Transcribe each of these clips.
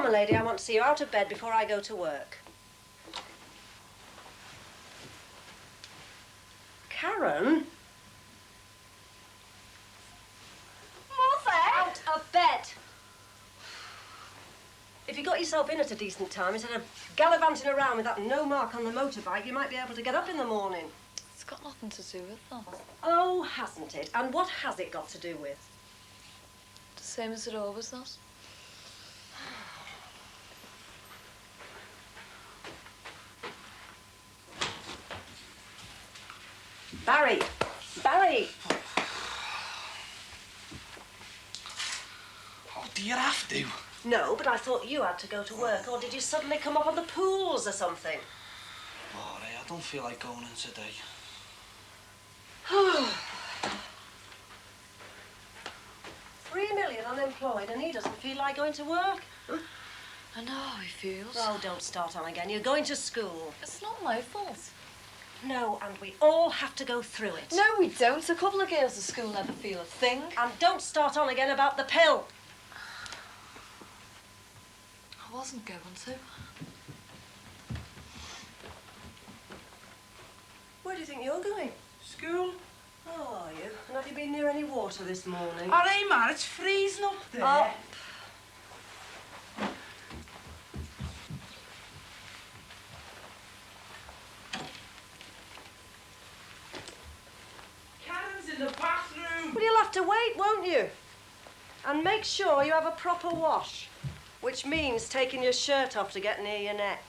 my lady, I want to see you out of bed before I go to work. Karen? Mother! Out of bed! If you got yourself in at a decent time, instead of gallivanting around with that no mark on the motorbike, you might be able to get up in the morning. It's got nothing to do with that. Oh, hasn't it? And what has it got to do with? The same as it always does. Barry! Barry! Oh, do you have to? No, but I thought you had to go to work, or did you suddenly come up on the pools or something? Oh, I don't feel like going in today. 3 million unemployed and he doesn't feel like going to work? I know how he feels. Oh, don't start on again. You're going to school. It's not my fault. No, and we all have to go through it. No, we don't. A couple of girls at school never feel a thing. And don't start on again about the pill. I wasn't going to. Where do you think you're going? School? Oh, are you? And have you been near any water this morning? All right, man, it's freezing up there. Oh. Karen's in the bathroom. Well, you'll have to wait, won't you? And make sure you have a proper wash, which means taking your shirt off to get near your neck.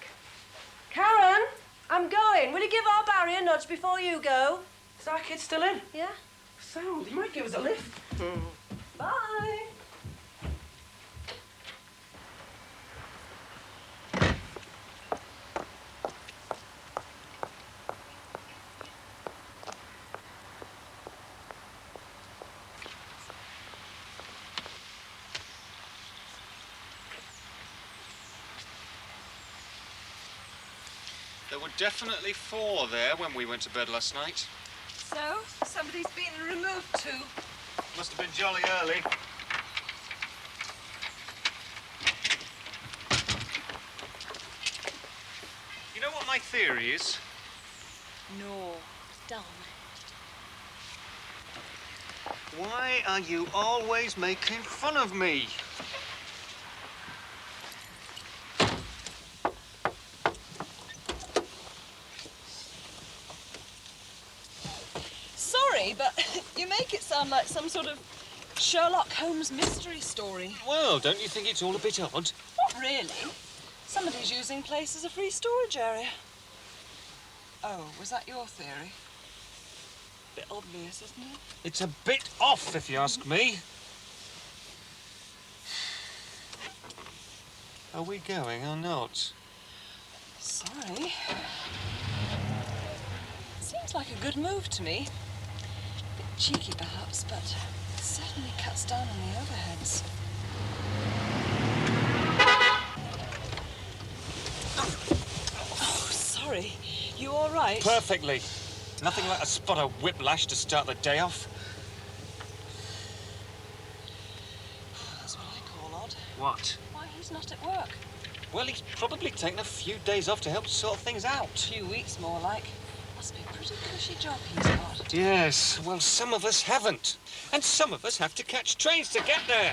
Karen, I'm going. Will you give our Barry a nudge before you go? Is that kid still in? Yeah? Sound, he might give us a lift. Bye. There were definitely 4 there when we went to bed last night. So, somebody's been removed too. Must have been jolly early. You know what my theory is? No, damn. Why are you always making fun of me? Sorry, but you make it sound like some sort of Sherlock Holmes mystery story. Well, don't you think it's all a bit odd? Not really. Somebody's using place as a free storage area. Oh, was that your theory? Bit obvious, isn't it? It's a bit off, if you ask me. Are we going or not? Sorry. Seems like a good move to me. Bit cheeky, perhaps, but it certainly cuts down on the overheads. Oh, sorry. You all right? Perfectly. Nothing like a spot of whiplash to start the day off. That's what I call odd. What? Why he's not at work. Well, he's probably taken a few days off to help sort things out. 2 weeks more like. Must be a pretty cushy job he's got. Yes, well, some of us haven't. And some of us have to catch trains to get there.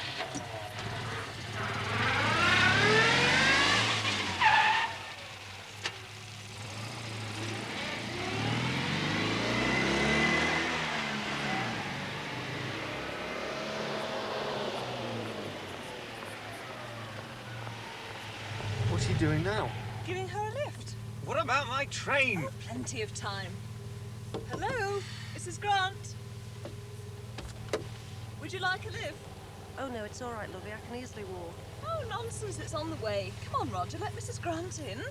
What's he doing now? Giving her a lift. What about my train? Plenty of time. Hello, Mrs. Grant. Would you like a lift? Oh, no, it's all right, lovey. I can easily walk. Oh, nonsense, it's on the way. Come on, Roger, let Mrs. Grant in.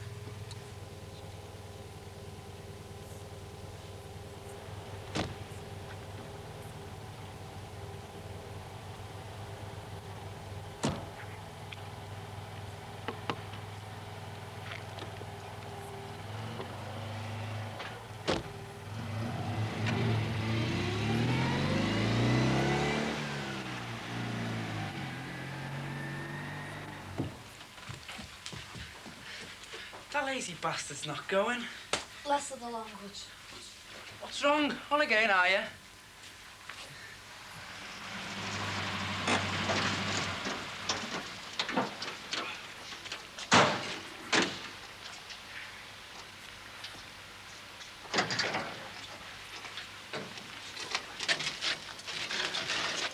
That lazy bastard's not going. Less of the language. What's wrong? On again, are you?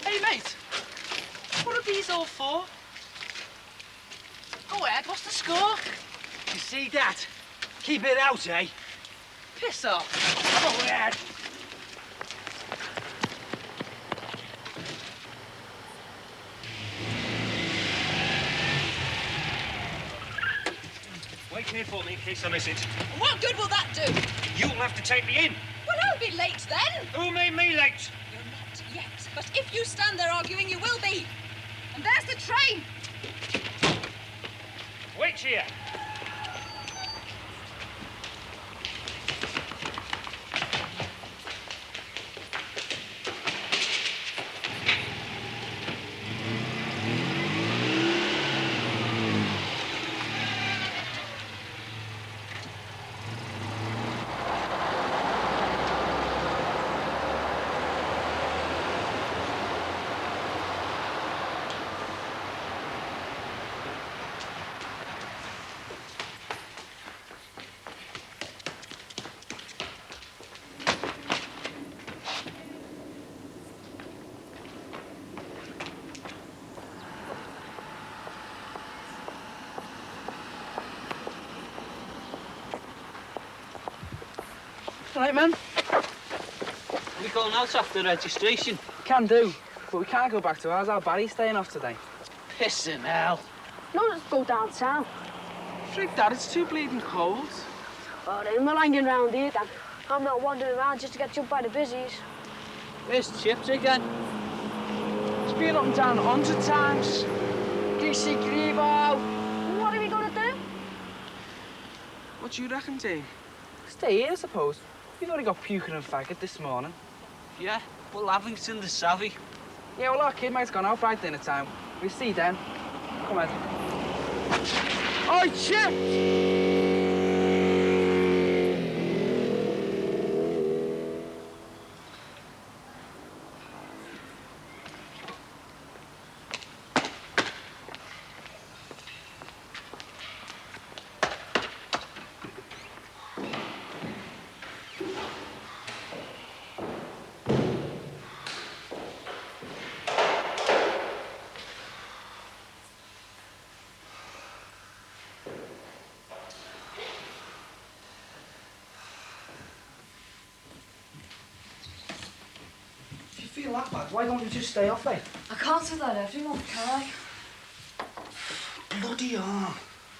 Hey, mate. What are these all for? Go ahead, what's the score? You see that? Keep it out, eh? Piss off. Go ahead. Wait here for me in case I miss it. What good will that do? You'll have to take me in. Well, I'll be late then. Who made me late? You're not yet. But if you stand there arguing, you will be. And there's the train. Wait here. Right, man. We going out after registration. Can do, but we can't go back to ours. Our Barry's staying off today. Pissing hell. No, let's go downtown. Freak that, it's too bleeding cold. Oh, then we're hanging around here, then. I'm not wandering around just to get jumped by the busies. Where's Chips again? It's been up and down 100 times. Greasy Grievo. What are we gonna do? What do you reckon, Dave? Stay here, I suppose. We've already got puking and faggot this morning. Yeah, but Lavington the savvy. Yeah, well, our kid mate's gone out by dinner time. We'll see then. Come on. Oi, Chip! If you feel that bad, why don't you just stay off, eh? I can't do that every month, can I? Bloody hell.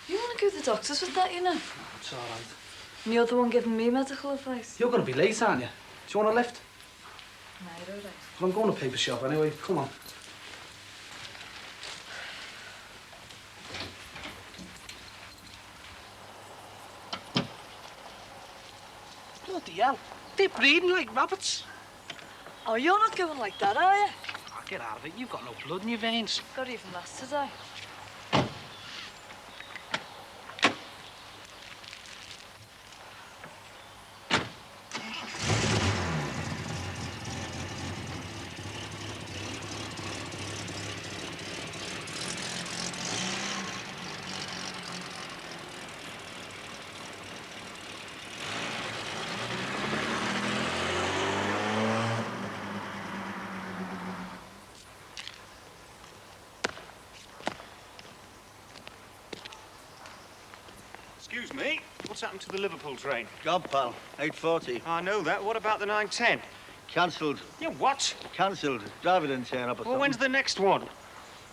You want to go to the doctors with that, you know? It's all right. And you're the one giving me medical advice. You're going to be late, aren't you? Do you want a lift? No, you're all right. Well, I'm going to paper shop anyway. Come on. Bloody hell. They're breeding like rabbits. Oh, you're not going like that, are you? Oh, get out of it. You've got no blood in your veins. Got even less today. Excuse me, what's happened to the Liverpool train? Gone, pal. 8:40. I know that. What about the 9:10? Cancelled. Yeah, what? Cancelled. Driver didn't turn up or Well, something. when's the next one?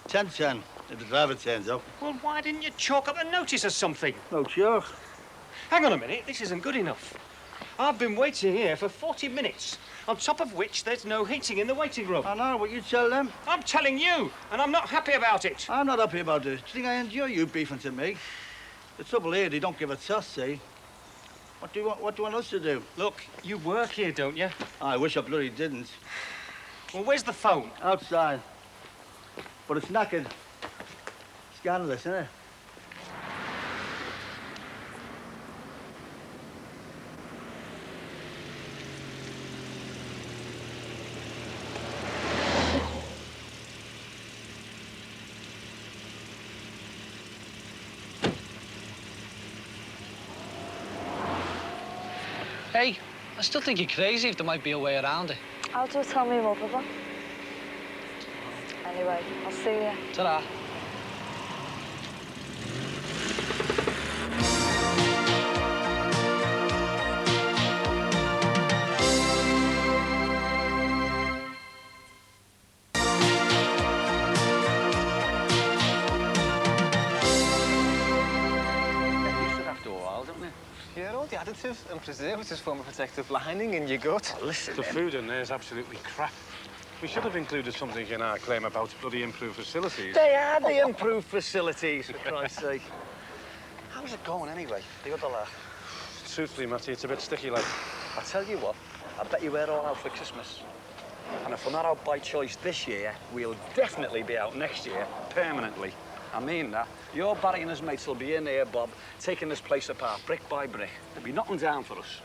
10:10. If the driver turns up. Well, why didn't you chalk up a notice or something? No, sure. Hang on a minute, this isn't good enough. I've been waiting here for 40 minutes, on top of which there's no heating in the waiting room. I know what you tell them. I'm telling you, and I'm not happy about it. I'm not happy about it. Do you think I enjoy you beefing to me? The trouble here, they don't give a toss, see? What do you want us to do? Look, you work here, don't you? I wish I bloody didn't. Well, where's the phone? Outside. But it's knackered. Scandalous, isn't it? Hey, I still think you're crazy if there might be a way around it. I'll just tell me mother then. Anyway, I'll see you. Ta-ra. Yeah, all the additives and preservatives form a protective lining in your gut. Listen, The food in there is absolutely crap. We should have included something in our claim about bloody improved facilities. they are the improved facilities, for Christ's sake. How's it going anyway, the other lad? Truthfully, Matty, it's a bit sticky, like. I tell you what, I bet you we're all out for Christmas. And if we're not out by choice this year, we'll definitely be out next year, permanently. I mean that. Your Barry and his mates will be in here, Bob, taking this place apart, brick by brick. There'll be nothing down for us.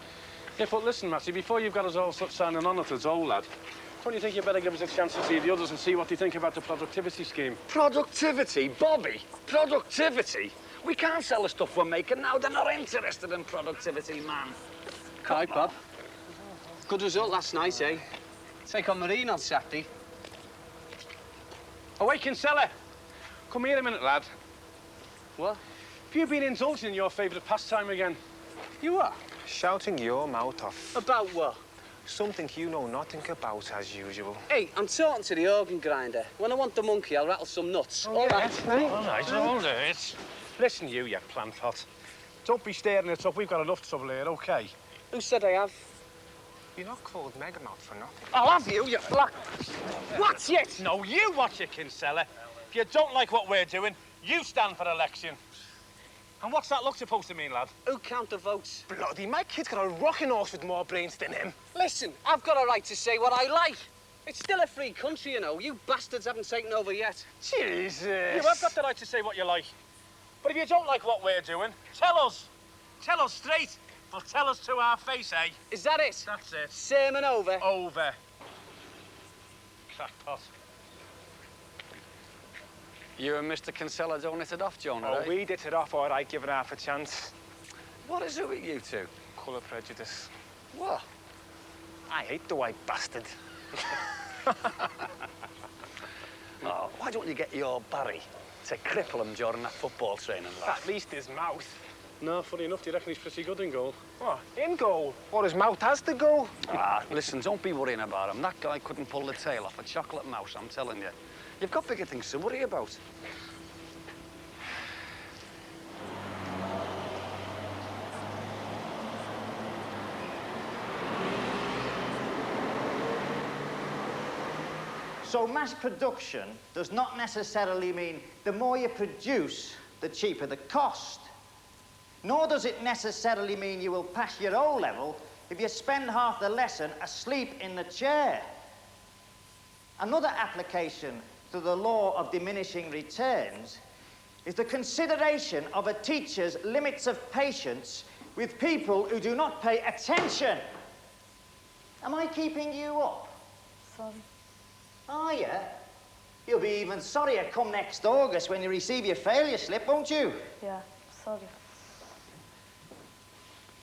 Yeah, but listen, Matty, before you've got us all signing on to this old lad, don't you think you better give us a chance to see the others and see what they think about the productivity scheme? Productivity, Bobby? Productivity? We can't sell the stuff we're making now. They're not interested in productivity, man. Hi, Bob. Good result last night, eh? Take on Marine on Saturday. Oh, wait, Kinsella! Come here a minute, lad. What? Have you been indulging in your favourite pastime again? You are? Shouting your mouth off. About what? Something you know nothing about, as usual. Hey, I'm talking to the organ grinder. When I want the monkey, I'll rattle some nuts. All right. All right, hold it. Listen, you plant pot. Don't be staring it up. We've got enough trouble here, OK? Who said I have? You're not called Megamouth for nothing. I'll have you, you black... What's it? No, you watch it, Kinsella. If you don't like what we're doing, you stand for election. And what's that look supposed to mean, lad? Who count the votes? Bloody, my kid's got a rocking horse with more brains than him. Listen, I've got a right to say what I like. It's still a free country, you know. You bastards haven't taken over yet. Jesus. You have got the right to say what you like. But if you don't like what we're doing, tell us. Tell us straight. Well, tell us to our face, eh? Is that it? That's it. Sermon over? Over. Crackpot. You and Mr. Kinsella don't hit it off, Jonah, Oh, we did it off all right, giving half a chance. What is it with you two? Colour prejudice. What? I hate the white bastard. Oh, why don't you get your Barry to cripple him during that football training, lad? At least his mouth. No, funny enough, do you reckon he's pretty good in goal? What, in goal? Or his mouth has to go? Ah, listen, don't be worrying about him. That guy couldn't pull the tail off a chocolate mouse, I'm telling you. You've got bigger things to worry about. So mass production does not necessarily mean the more you produce, the cheaper the cost. Nor does it necessarily mean you will pass your O-level if you spend half the lesson asleep in the chair. Another application to the law of diminishing returns is the consideration of a teacher's limits of patience with people who do not pay attention. Am I keeping you up? Sorry. Are you? You'll be even sorrier come next August when you receive your failure slip, won't you? Yeah, sorry.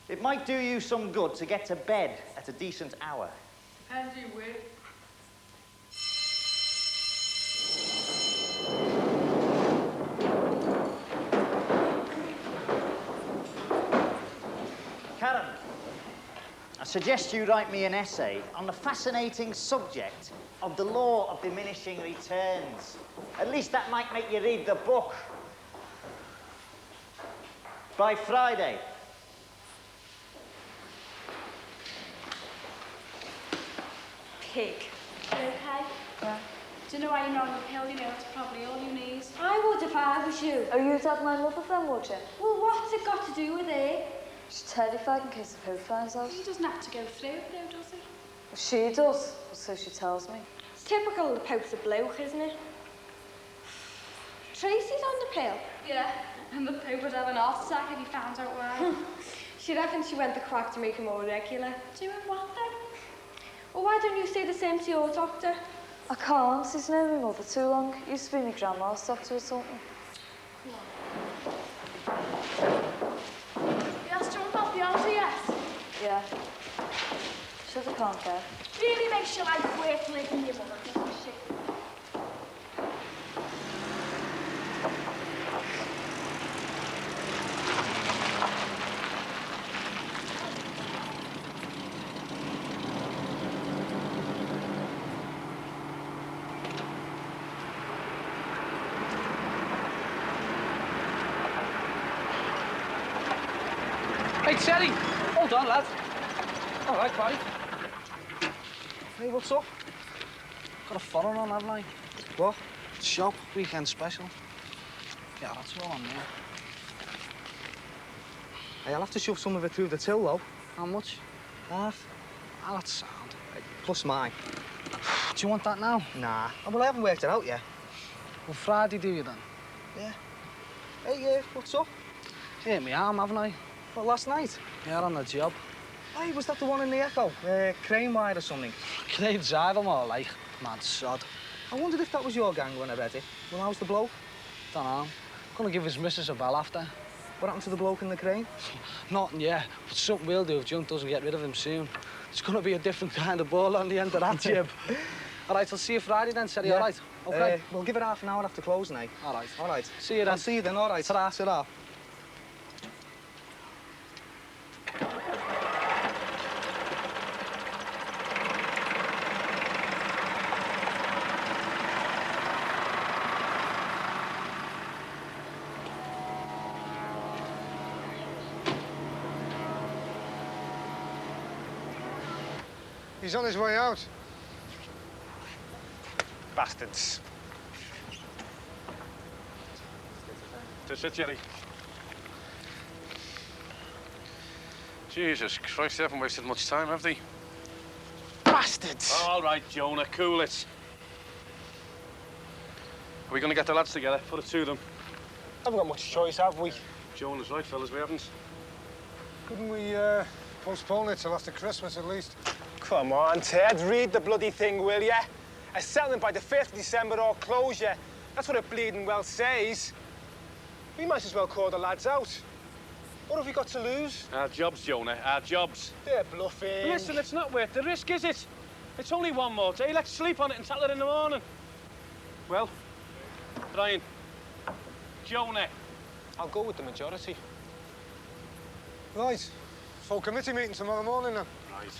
It might do you some good to get to bed at a decent hour. And you will. Karen, I suggest you write me an essay on the fascinating subject of the law of diminishing returns. At least that might make you read the book. By Friday. Pig. You okay? Yeah. Do you know why you're not on the pill? You know it's probably all you need. I would if I was you. Oh, you'd have my mother then, would you? Well, what's it got to do with it? She's terrified in case the Pope finds out. He doesn't have to go through it, though, does he? Well, she does, or so she tells me. It's typical the Pope's a bloke, isn't it? Tracy's on the pill. Yeah, and the Pope would have an heart attack if he found out why. She reckons she went the crack to make him more regular. Doing what then? Well, why don't you say the same to your doctor? I can't. He's known my mother too long. Used to be my grandma's doctor or something. You asked him about the altar yet? Yeah. to the conker. Really makes your life worth living, your mother, doesn't she? Hey, Terry! Hold on, lad. All right, buddy. Hey, what's up? Got a foreign on, haven't I? What? Shop, weekend special. Yeah, that's all on there. Hey, I'll have to shove some of it through the till, though. How much? Half. Ah, that's sound. Hey, plus mine. Do you want that now? Nah. Oh, well, I haven't worked it out yet. Well, Friday do you then? Yeah. Hey, what's up? Hit me arm, haven't I? What, last night? Yeah, on the job. Hey, was that the one in the Echo? Crane wire or something? Can't drive them all, like. Mad sod. I wondered if that was your gang when I read it. Well, how's the bloke? Dunno. Gonna give his missus a bell after. What happened to the bloke in the crane? Nothing yet, but something we'll do if Junk doesn't get rid of him soon. It's gonna be a different kind of ball on the end of that jib. All right, I'll see you Friday then, Terry, all right? Okay. We'll give it half an hour after closing, eh? All right. All right. See you then. I'll see you then, all right. Ta-ra. Ta-ra. He's on his way out. Bastards. That's it, Jerry. Jesus Christ, they haven't wasted much time, have they? Bastards! All right, Jonah, cool it. Are we going to get the lads together, put it to them? Haven't got much choice, have we? Jonah's right, fellas, we haven't. Couldn't we postpone it till after Christmas at least? Come on, Ted, read the bloody thing, will ya? A settlement by the 5th of December or closure. That's what it bleeding well says. We might as well call the lads out. What have we got to lose? Our jobs, Jonah, our jobs. They're bluffing. Listen, it's not worth the risk, is it? It's only one more day. Let's sleep on it and tackle it in the morning. Well, Brian, Jonah. I'll go with the majority. Right. Full committee meeting tomorrow morning then. Right.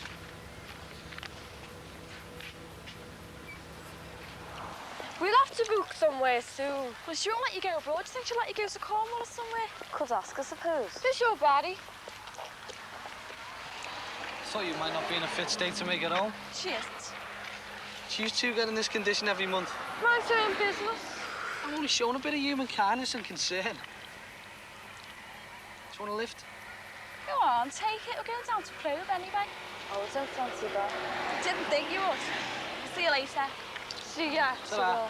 We'll have to book somewhere soon. Well, she won't let you go abroad. Do you think she'll let you go to Cornwall or somewhere? Could ask, I suppose. Who's your baddie? Thought you might not be in a fit state to make it home. She isn't. You two get in this condition every month. Mind your own business. I'm only showing a bit of human kindness and concern. Do you want a lift? Go on, take it. We're going down to Probe anyway. Oh, I don't fancy that. Didn't think you would. See you later. See ya. Ta-ra.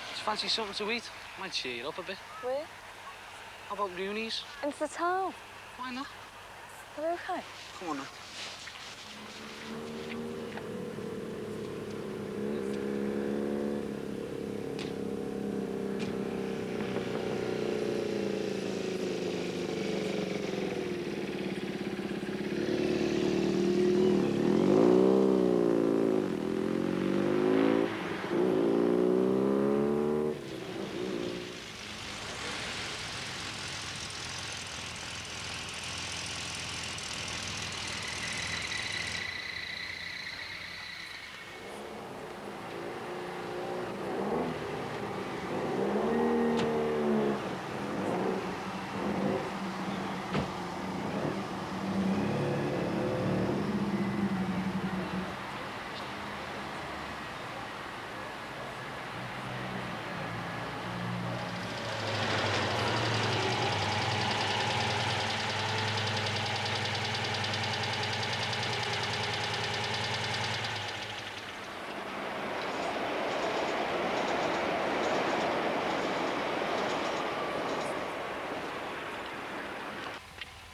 Just fancy something to eat? Might cheer you up a bit. Where? How about Rooney's? Into the town. Why not? Are we okay? Come on now.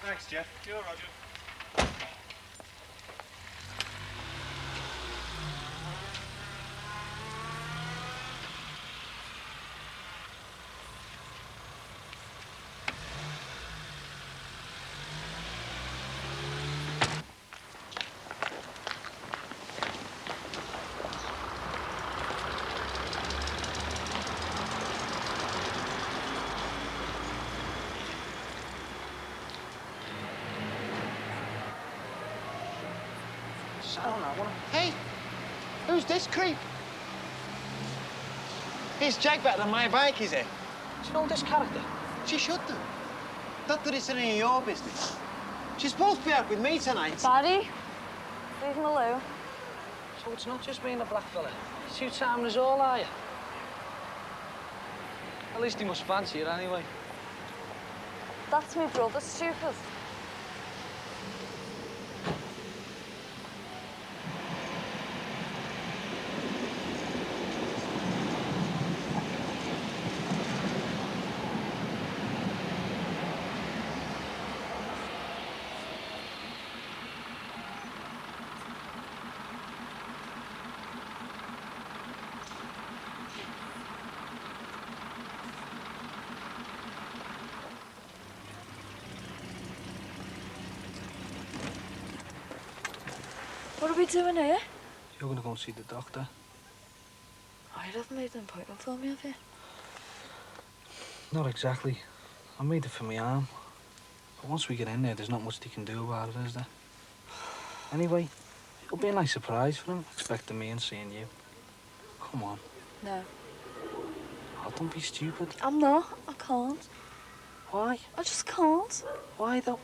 Thanks, Jeff. You're Roger. sat on that one. Hey, who's this creep? He's Jake better than my bike, is it? Do you know this character? She should do. Not that it's any of your business. She's supposed to be out with me tonight. Barry, leave him alone. So it's not just me and the black fella. It's you timing us all, are you? At least he must fancy it anyway. That's my brother, stupid. What are we doing here? You're gonna go and see the doctor. Oh, you haven't made an appointment for me, have you? Not exactly. I made it for my arm. But once we get in there, there's not much they can do about it, is there? Anyway, it'll be a nice surprise for him, expecting me and seeing you. Come on. No. Oh, don't be stupid. I'm not. I can't. Why? I just can't. Why, though?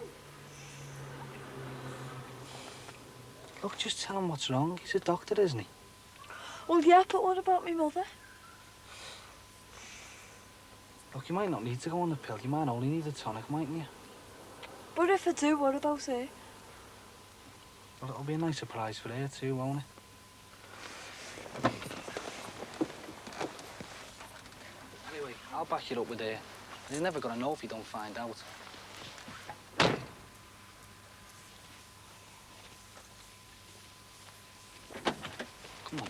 Look, just tell him what's wrong. He's a doctor, isn't he? Well, yeah, but what about my mother? Look, you might not need to go on the pill. You might only need a tonic, mightn't you? But if I do, what about her? Well, it'll be a nice surprise for her too, won't it? Anyway, I'll back you up with her. He's never gonna know if he don't find out. Come on.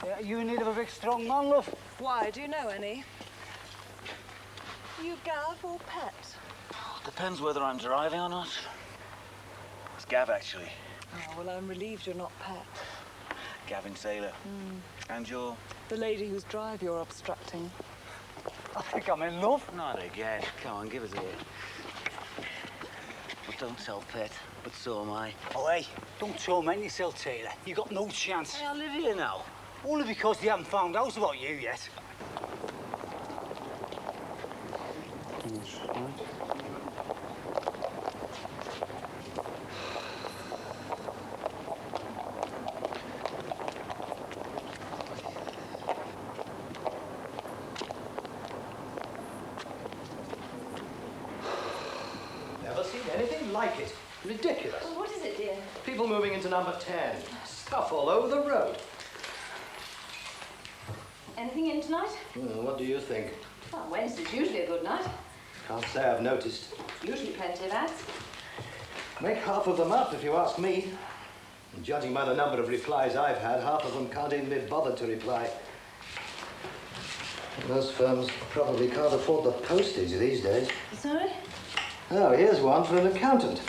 Yeah, you in need of a big, strong man, love. Why? Do you know any? You Gav or Pet? Depends whether I'm driving or not. It's Gav, actually. Oh, well, I'm relieved you're not Pet. Gavin Sailor. And you're? The lady whose drive you're obstructing. I think I'm in love. Not again. Come on, give us a hit. But don't tell Pet, but so am I. Oh, hey, don't torment yourself, Taylor. You got no chance. Hey, I live here now. Only because they haven't found out about you yet. Never seen anything like it. Ridiculous. Oh, what is it, dear? People moving into number 10. Stuff all over the road. Anything in tonight? What do you think? Well, Wednesday's usually a good night. Can't say I've noticed. Usually plenty of ads. Make half of them up, if you ask me. And judging by the number of replies I've had, half of them can't even be bothered to reply. Those firms probably can't afford the postage these days. Sorry? Oh, here's one for an accountant.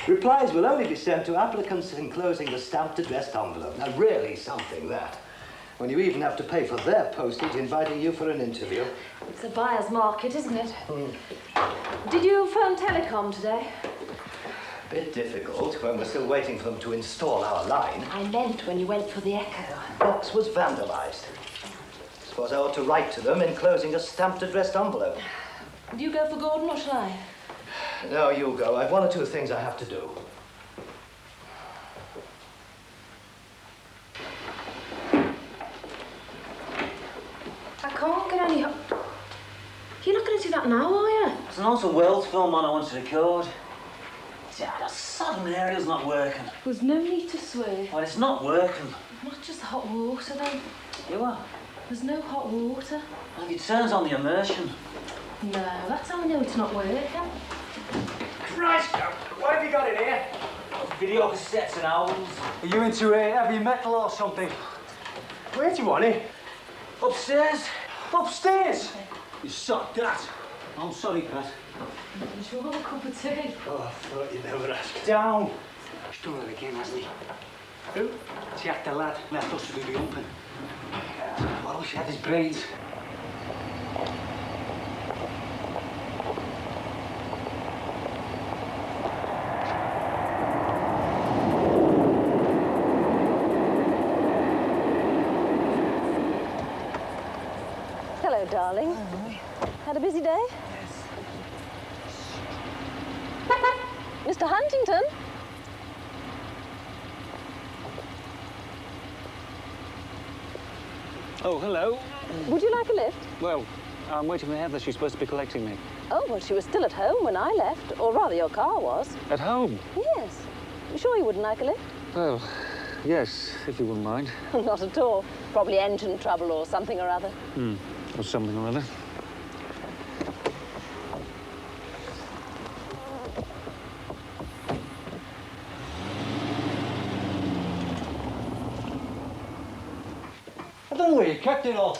Replies will only be sent to applicants enclosing the stamped addressed envelope. Now, really something, that. When you even have to pay for their postage inviting you for an interview. It's a buyer's market, isn't it? Did you phone Telecom today? Bit difficult when we're still waiting for them to install our line. I meant when you went for the Echo. Box was vandalized. Suppose I ought to write to them enclosing a stamped addressed envelope. Do you go for Gordon or shall I? No, you go. I've one or two things I have to do. I can't get any... You're not going to do that now, are you? There's an awesome world film on I want to record. Yeah, the southern area's not working. There's no need to swear. Well, it's not working. Not just hot water, then. You are? There's no hot water. Well, it turns on the immersion. No, that's how I know it's not working. Christ, what have you got in here? Video cassettes and albums. Are you into heavy metal or something? Where do you want it? Upstairs. Upstairs? You suck that. I'm sorry, Pat. Do you want a cup of tea? Oh, I thought you'd never ask. Down. He's done it again, hasn't he? Who? Jack the lad. Left us to do the humping. Well, he had his brains. Hello, darling. Had a busy day? Yes. Mr. Huntington? Oh, hello. Would you like a lift? Well, I'm waiting for Heather. She's supposed to be collecting me. Oh, well, she was still at home when I left. Or rather, your car was. At home? Yes. You sure you wouldn't like a lift? Well, yes, if you wouldn't mind. Not at all. Probably engine trouble or something or other. Or something or other. I don't know where you kept it all.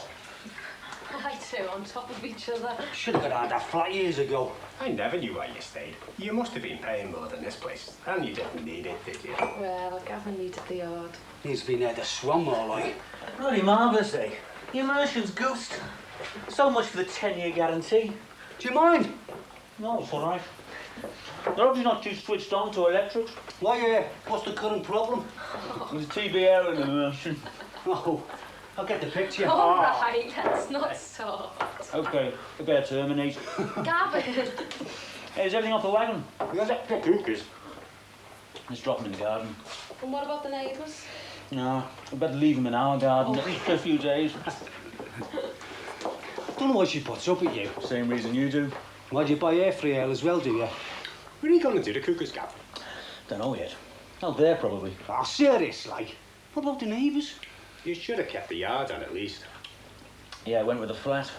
I too, on top of each other. Should have got out of that flat years ago. I never knew why you stayed. You must have been paying more than this place. And you didn't need it, did you? Well, Gavin needed the yard. Needs to be near the swan more like. Bloody marvellous, eh? The immersion's goosed. So much for the 10-year guarantee. Do you mind? No, it's all right. They're obviously not too switched on to electrics. Why, what's the current problem? There's a TV air in immersion. Oh, I'll get the picture. All right, let's not start. Okay, I better terminate. Gavin! Hey, is everything off the wagon? Yeah, the cookers. Let's drop them in the garden. And what about the neighbours? No, we better leave them in our garden, at least for a few days. Don't know why she puts up with you. Same reason you do. Why do you buy air free ale as well, do you? Where are you going to do the cookers, Gav? Don't know yet. Out there, probably. Oh, serious, like? What about the neighbours? You should have kept the yard on at least. Yeah, I went with a flat.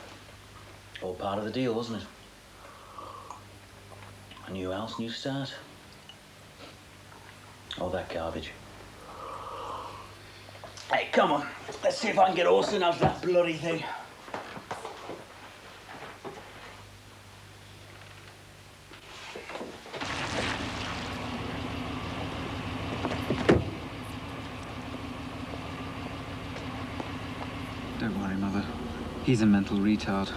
All part of the deal, wasn't it? A new house, new start. All that garbage. Hey, come on. Let's see if I can get Orson out of that bloody thing. Don't worry, Mother. He's a mental retard.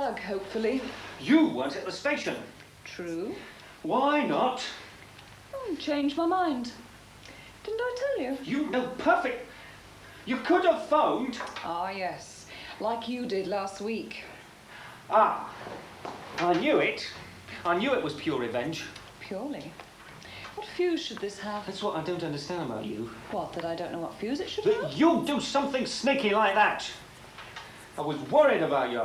plug, hopefully. You weren't at the station. True. Why not? Oh, changed my mind. Didn't I tell you? You know perfect. You could have phoned. Ah, yes. Like you did last week. Ah, I knew it. I knew it was pure revenge. Purely? What fuse should this have? That's what I don't understand about you. What, that I don't know what fuse it should That have? you do something sneaky like that. I was worried about you.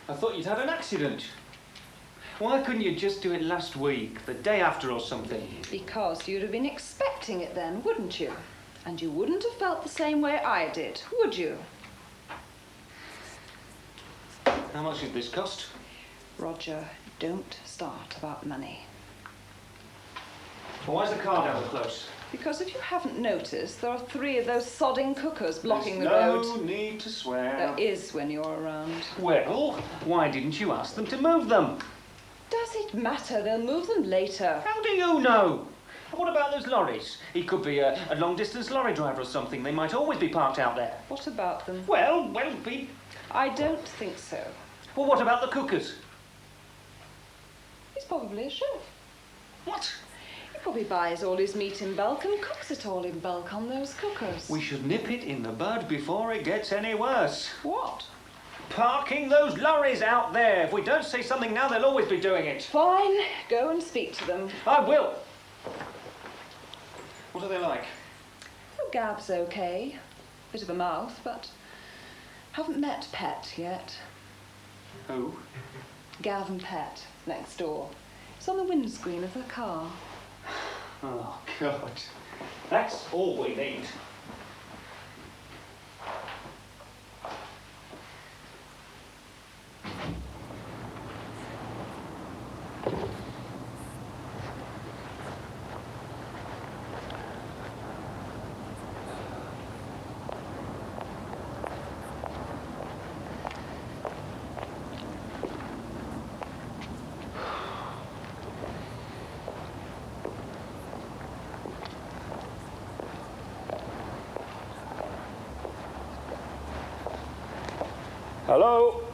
I thought you'd had an accident. Why couldn't you just do it last week, the day after or something? Because you'd have been expecting it then, wouldn't you? And you wouldn't have felt the same way I did, would you? How much did this cost? Roger, don't start about money. Well, why's the car down close? Because if you haven't noticed, there are 3 of those sodding cookers blocking the There's road. no need to swear. There is when you're around. Well, why didn't you ask them to move them? Does it matter? They'll move them later. How do you know? What about those lorries? He could be a long-distance lorry driver or something. They might always be parked out there. What about them? Well, I don't think so. Well, what about the cookers? He's probably a chef. What? He probably buys all his meat in bulk and cooks it all in bulk on those cookers. We should nip it in the bud before it gets any worse. What? Parking those lorries out there. If we don't say something now, they'll always be doing it. Fine. Go and speak to them. I will. What are they like? Oh, Gab's okay. Bit of a mouth, but haven't met Pet yet. Who? Gav and Pet, next door. It's on the windscreen of the car. Oh, God. That's all we need. Hello?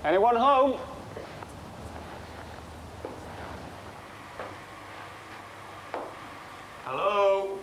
Anyone home? Hello?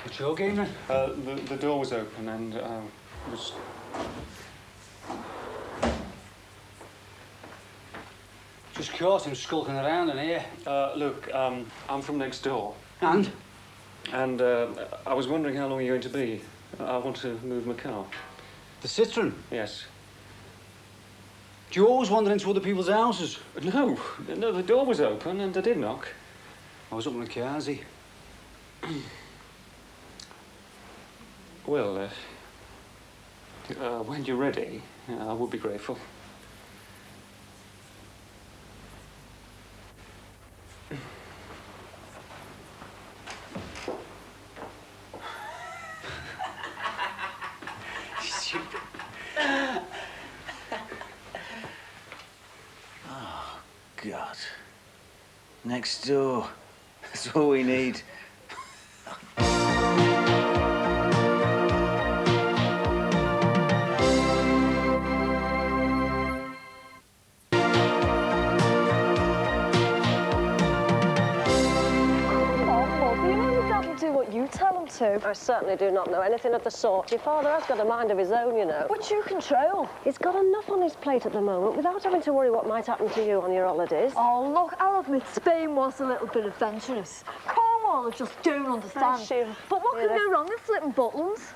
What's your game then? The door was open and was... Just caught him skulking around in here. Look, I'm from next door. And? And I was wondering how long you're going to be. I want to move my car. The Citroen? Yes. Do you always wander into other people's houses? No, the door was open and I did knock. I was up in the Kazi. Well, when you're ready, I would be grateful. Stupid. Oh, God. Next door. That's all we need. Do what you tell him to. I certainly do not know anything of the sort. Your father has got a mind of his own, you know. Which you control. He's got enough on his plate at the moment without having to worry what might happen to you on your holidays. Oh, look, I'll admit Spain was a little bit adventurous. Cornwall, I just don't understand. But what can go wrong in flipping buttons?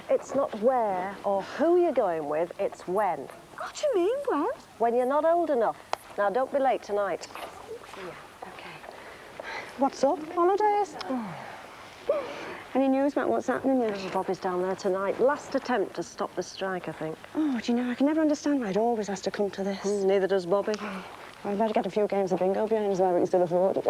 It's not where or who you're going with, it's when. What do you mean, when? When you're not old enough. Now, don't be late tonight. Yeah, okay. What's up? Holidays? Any news about what's happening there? Oh, Bobby's down there tonight. Last attempt to stop the strike, I think. Oh, do you know, I can never understand why it always has to come to this. Neither does Bobby. Well, I'd better get a few games of bingo behind us while we can still afford it.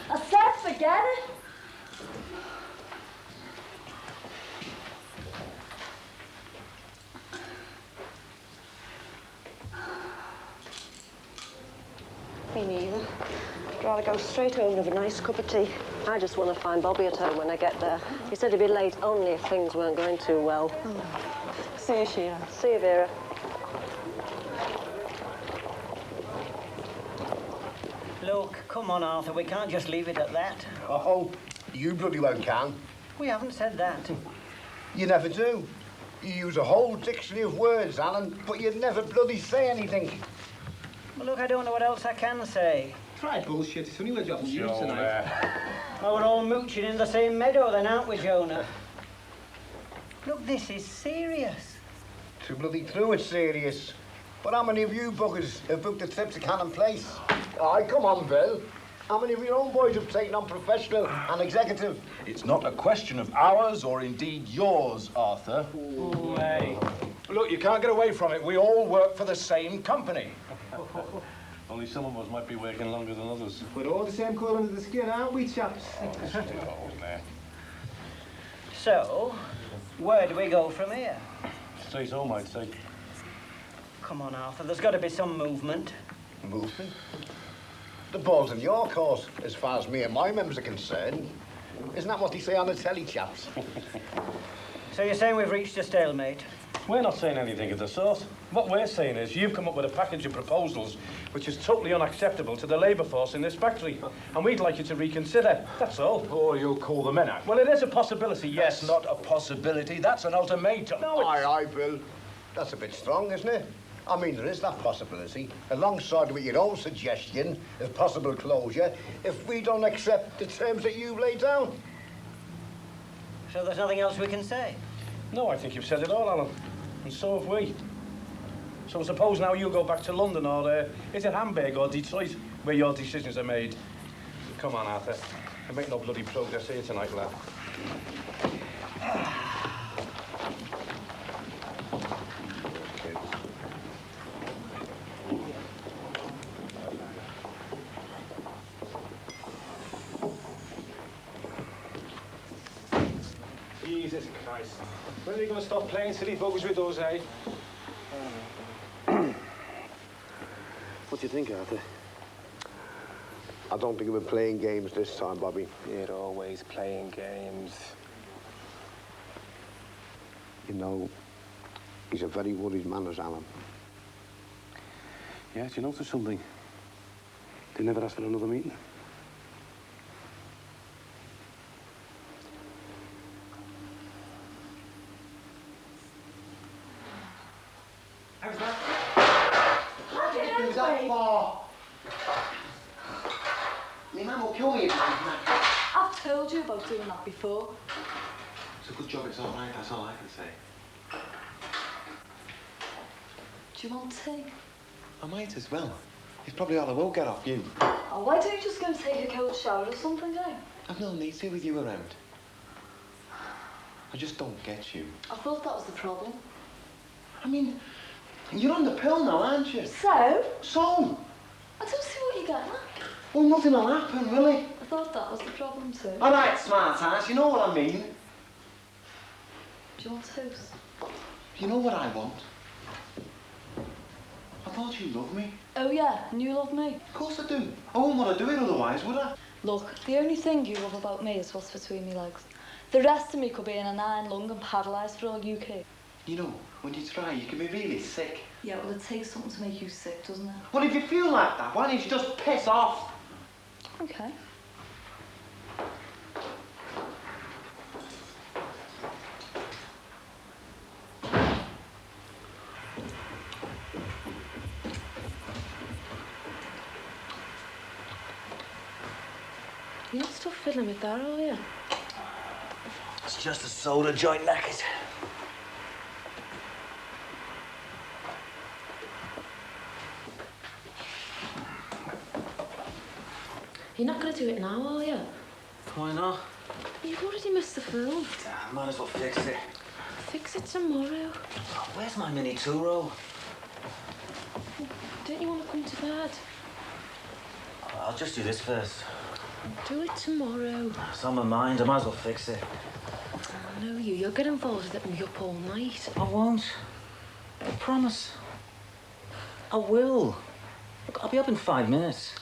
I said forget it. Me neither. I'd rather go straight home and have a nice cup of tea. I just want to find Bobby at home when I get there. He said he'd be late only if things weren't going too well. See you, Sheila. See you, Vera. Look, come on, Arthur, we can't just leave it at that. Oh, you bloody well can. We haven't said that. You never do. You use a whole dictionary of words, Alan, but you never bloody say anything. Well, look, I don't know what else I can say. Try bullshit. It's only words you haven't used tonight. Well, we're all mooching in the same meadow then, aren't we, Jonah? Look, this is serious. Too bloody true, it's serious. But how many of you buggers have booked a trip to Cannon Place? Aye, come on, Bill. How many of your own boys have taken on professional and executive? It's not a question of ours or indeed yours, Arthur. Hey. Look, you can't get away from it. We all work for the same company. Only some of us might be working longer than others. We're all the same colour under the skin, aren't we, chaps? So, where do we go from here? Straight home, I'd say. Come on, Arthur, there's got to be some movement. Movement? The ball's in your court, as far as me and my members are concerned. Isn't that what they say on the telly, chaps? So you're saying we've reached a stalemate? We're not saying anything of the sort. What we're saying is you've come up with a package of proposals which is totally unacceptable to the labour force in this factory. And we'd like you to reconsider, that's all. Or you'll call the men out. Well, it is a possibility, yes. That's not a possibility, that's an ultimatum. No, it's... Aye, Bill. That's a bit strong, isn't it? I mean, there is that possibility, alongside with your own suggestion of possible closure, if we don't accept the terms that you've laid down. So there's nothing else we can say? No, I think you've said it all, Alan. And so have we. So suppose now you go back to London, or is it Hamburg or Detroit, where your decisions are made? Come on, Arthur. I make no bloody progress here tonight, lad. Jesus Christ. When are you going to stop playing silly buggers with us, eh? What do you think, Arthur? I don't think we're playing games this time, Bobby. You're always playing games. You know, he's a very worried man, as Alan. Yeah, do you notice something? They never asked for another meeting. How's that? Who's that for? My man will kill me if you do that. I've told you about doing that before. It's a good job, it's all right, that's all I can say. Do you want tea? I might as well. It's probably all I will get off you. Oh, why don't you just go and take a cold shower or something, eh? I've no need to with you around. I just don't get you. I thought that was the problem. I mean, you're on the pill now, aren't you? So? So? I don't see what you're getting at. Well, nothing will happen, will it? I thought that was the problem too. All right, smart ass, you know what I mean. Do you want toast? You know what I want? I thought you loved me. Oh yeah, and you love me? Of course I do. I wouldn't want to do it otherwise, would I? Look, the only thing you love about me is what's between me legs. The rest of me could be in an iron lung and paralysed for all you care. You know, when you try, you can be really sick. Yeah, well, it takes something to make you sick, doesn't it? Well, if you feel like that, why don't you just piss off? Okay. You're not still fiddling with that, are you? It's just a soda joint knackers. You're not going to do it now, are you? Why not? You've already missed the film. I might as well fix it. Fix it tomorrow. Oh, where's my mini two-roll? Don't you want to come to bed? I'll just do this first. Do it tomorrow. It's on my mind. I might as well fix it. I know you. You'll get involved with it and be up all night. I won't. I promise. I will. Look, I'll be up in 5 minutes.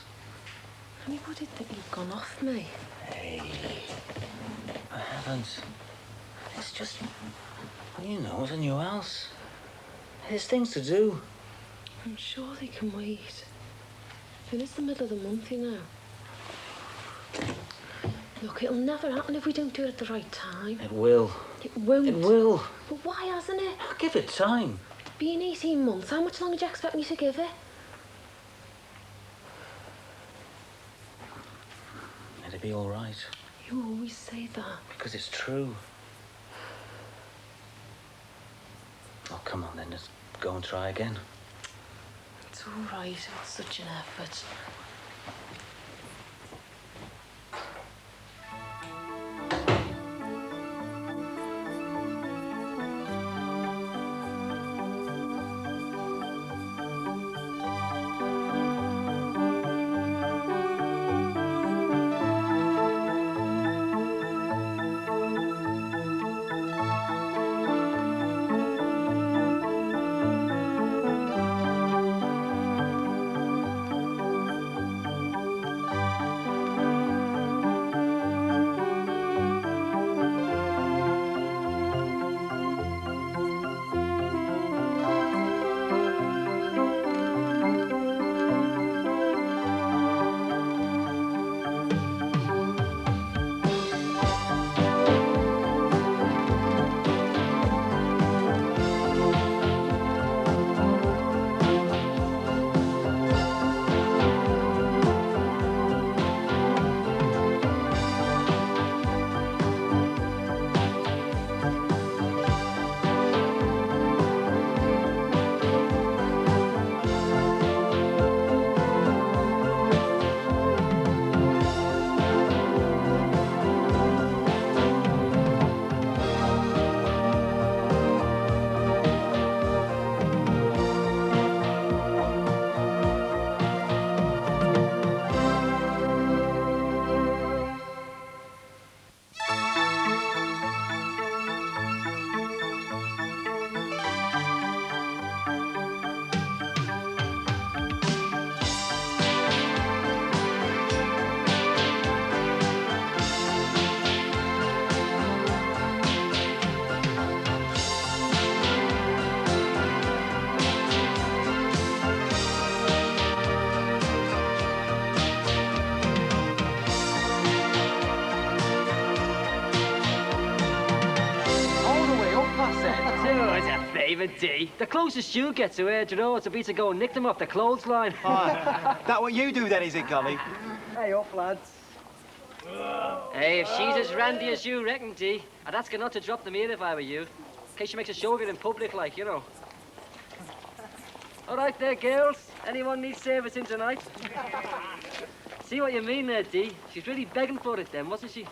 Anybody think you've gone off me? Hey, I haven't. It's just, well, you know, it's a new house. There's things to do. I'm sure they can wait. It is the middle of the month, you know. Look, it'll never happen if we don't do it at the right time. It will. It won't. It will. But why hasn't it? Give it time. Been 18 months. How much longer do you expect me to give it? It'll be all right. You always say that. Because it's true. Oh, come on then. Let's go and try again. It's all right. It's such an effort. D. The closest you get to Air Roads would be to go and nick them off the clothesline. That what you do then, is it, Golly? Hey up, lads. Hey, if she's as randy as you reckon, D, I'd ask her not to drop them here if I were you. In case she makes a show of it in public, like, you know. All right there, girls. Anyone need servicing tonight? See what you mean there, D. She's really begging for it then, wasn't she?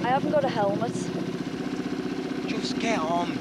I haven't got a helmet. Just get on.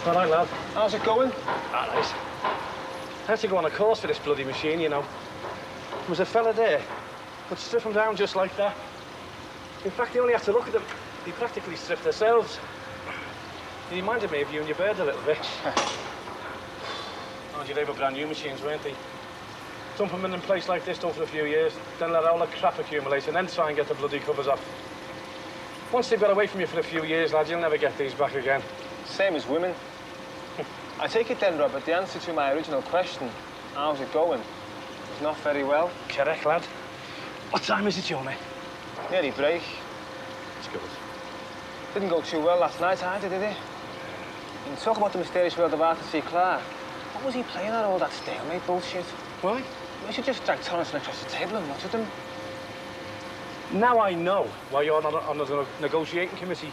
All right, lad. How's it going? All right. I had to go on a course for this bloody machine, you know. There was a fella there could strip them down just like that. In fact, you only have to look at them. They practically stripped themselves. He reminded me of you and your bird a little bit. Oh, they were brand new machines, weren't they? Dump them in a place like this, done for a few years, then let all the crap accumulate and then try and get the bloody covers off. Once they've got away from you for a few years, lad, you'll never get these back again. Same as women. I take it then, Robert, the answer to my original question, how's it going, is not very well. Correct, lad. What time is it, Johnny? Nearly break. It's good. Didn't go too well last night either, did it? And talk about the mysterious world of Arthur C. Clarke. What was he playing at all that stalemate bullshit? Why? We should just drag Torrance and across the table and mutter them. Now I know why you're not on the negotiating committee.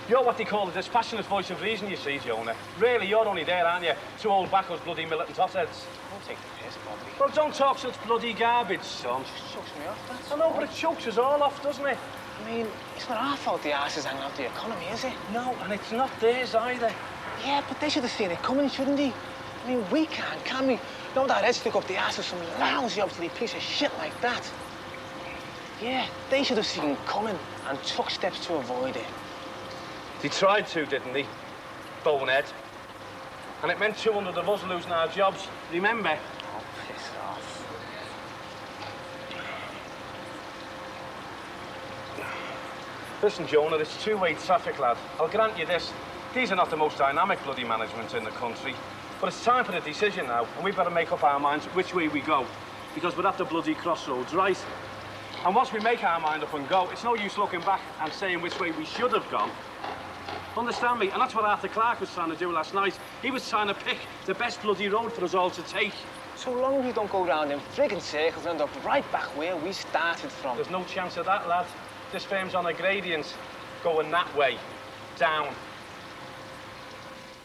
You're what they call the dispassionate voice of reason, you see, Jonah. Really, you're only there, aren't you, to hold back those bloody militant hotheads? Don't take the piss, Bobby. Well, don't talk such bloody garbage, son. It chokes me off, that's I know, but it chokes us all off, doesn't it? I mean, it's not our fault the arse is hanging out the economy, is it? No, and it's not theirs either. Yeah, but they should have seen it coming, shouldn't they? I mean, we can't, can we? No, that head stick up the arse of some lousy, obsolete piece of shit like that. Yeah, they should have seen it coming and took steps to avoid it. They tried to, didn't they? Bonehead. And it meant 200 of us losing our jobs, remember? Oh, piss off. Listen, Jonah, it's two-way traffic, lad. I'll grant you this. These are not the most dynamic bloody management in the country. But it's time for a decision now, and we've got to make up our minds which way we go. Because we're at the bloody crossroads, right? And once we make our mind up and go, it's no use looking back and saying which way we should have gone. Understand me? And that's what Arthur Clarke was trying to do last night. He was trying to pick the best bloody road for us all to take. So long as we don't go round in friggin' circles and end up right back where we started from. There's no chance of that, lad. This firm's on a gradient, going that way, down.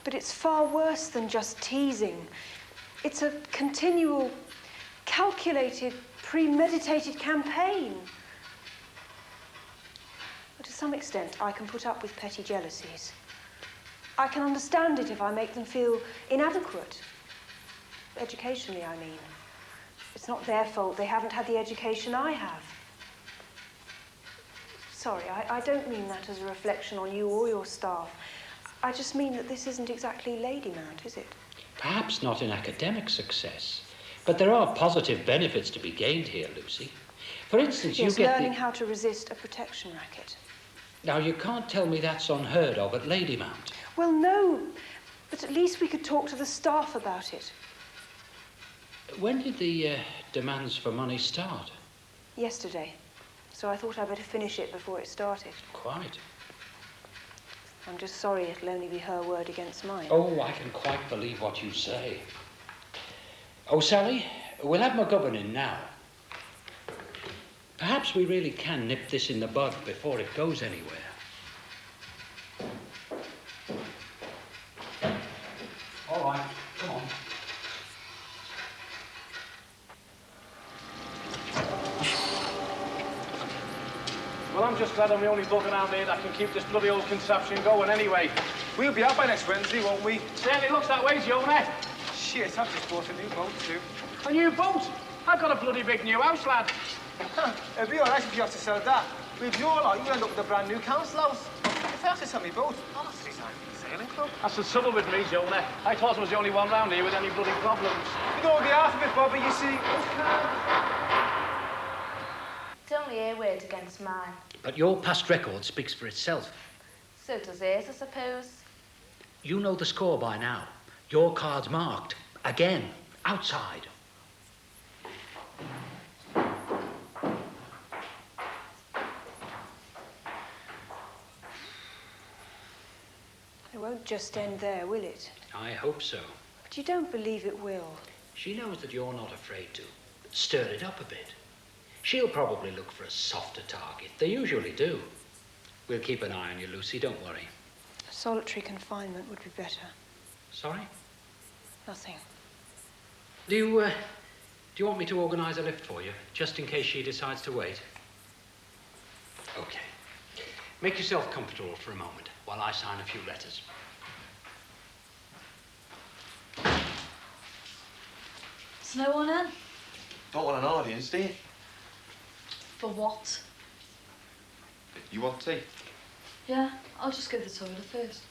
But it's far worse than just teasing. It's a continual, calculated, premeditated campaign. But to some extent, I can put up with petty jealousies. I can understand it if I make them feel inadequate. Educationally, I mean. It's not their fault they haven't had the education I have. Sorry, I don't mean that as a reflection on you or your staff. I just mean that this isn't exactly Ladymount, is it? Perhaps not in academic success, but there are positive benefits to be gained here, Lucy. For instance, yes, you get learning how to resist a protection racket. Now, you can't tell me that's unheard of at Ladymount. Well, no, but at least we could talk to the staff about it. When did the demands for money start? Yesterday. So I thought I'd better finish it before it started. Quite. I'm just sorry it'll only be her word against mine. Oh, I can quite believe what you say. Oh, Sally, we'll have McGovern in now. Perhaps we really can nip this in the bud before it goes anywhere. All right, come on. Well, I'm just glad I'm the only bug around here that can keep this bloody old contraption going anyway. We'll be out by next Wednesday, won't we? Certainly looks that way, Jonah. Shit, I've just bought a new boat, too. A new boat? I've got a bloody big new house, lad. It'll be all right if you have to sell that. With your lot, you'll end up with a brand new council house. If I have to sell my boat, honestly, it's a sailing club. That's the trouble with me, Jonah. I thought I was the only one round here with any bloody problems. You know the half of it, Bobby, you see. It's only her word against mine. But your past record speaks for itself. So does hers, I suppose. You know the score by now. Your card's marked. Again. Outside. It won't just end there, will it? I hope so. But you don't believe it will. She knows that you're not afraid to stir it up a bit. She'll probably look for a softer target. They usually do. We'll keep an eye on you, Lucy. Don't worry. Solitary confinement would be better. Sorry? Nothing. Do you want me to organise a lift for you, just in case she decides to wait? Okay. Make yourself comfortable for a moment while I sign a few letters. There's no one in. Don't want an audience, do you? For what? You want tea? Yeah, I'll just go to the toilet first.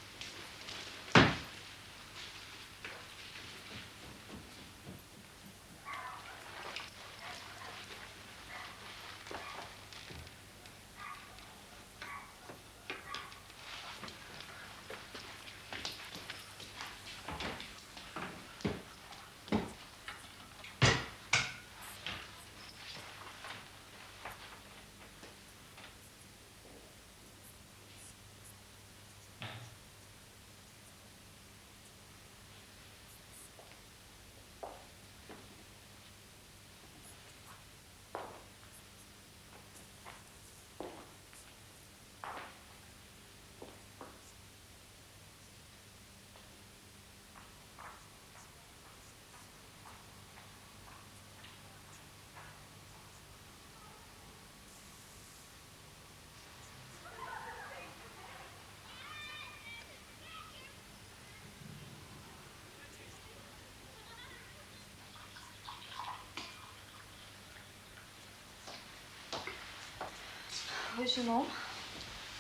Where's your mum?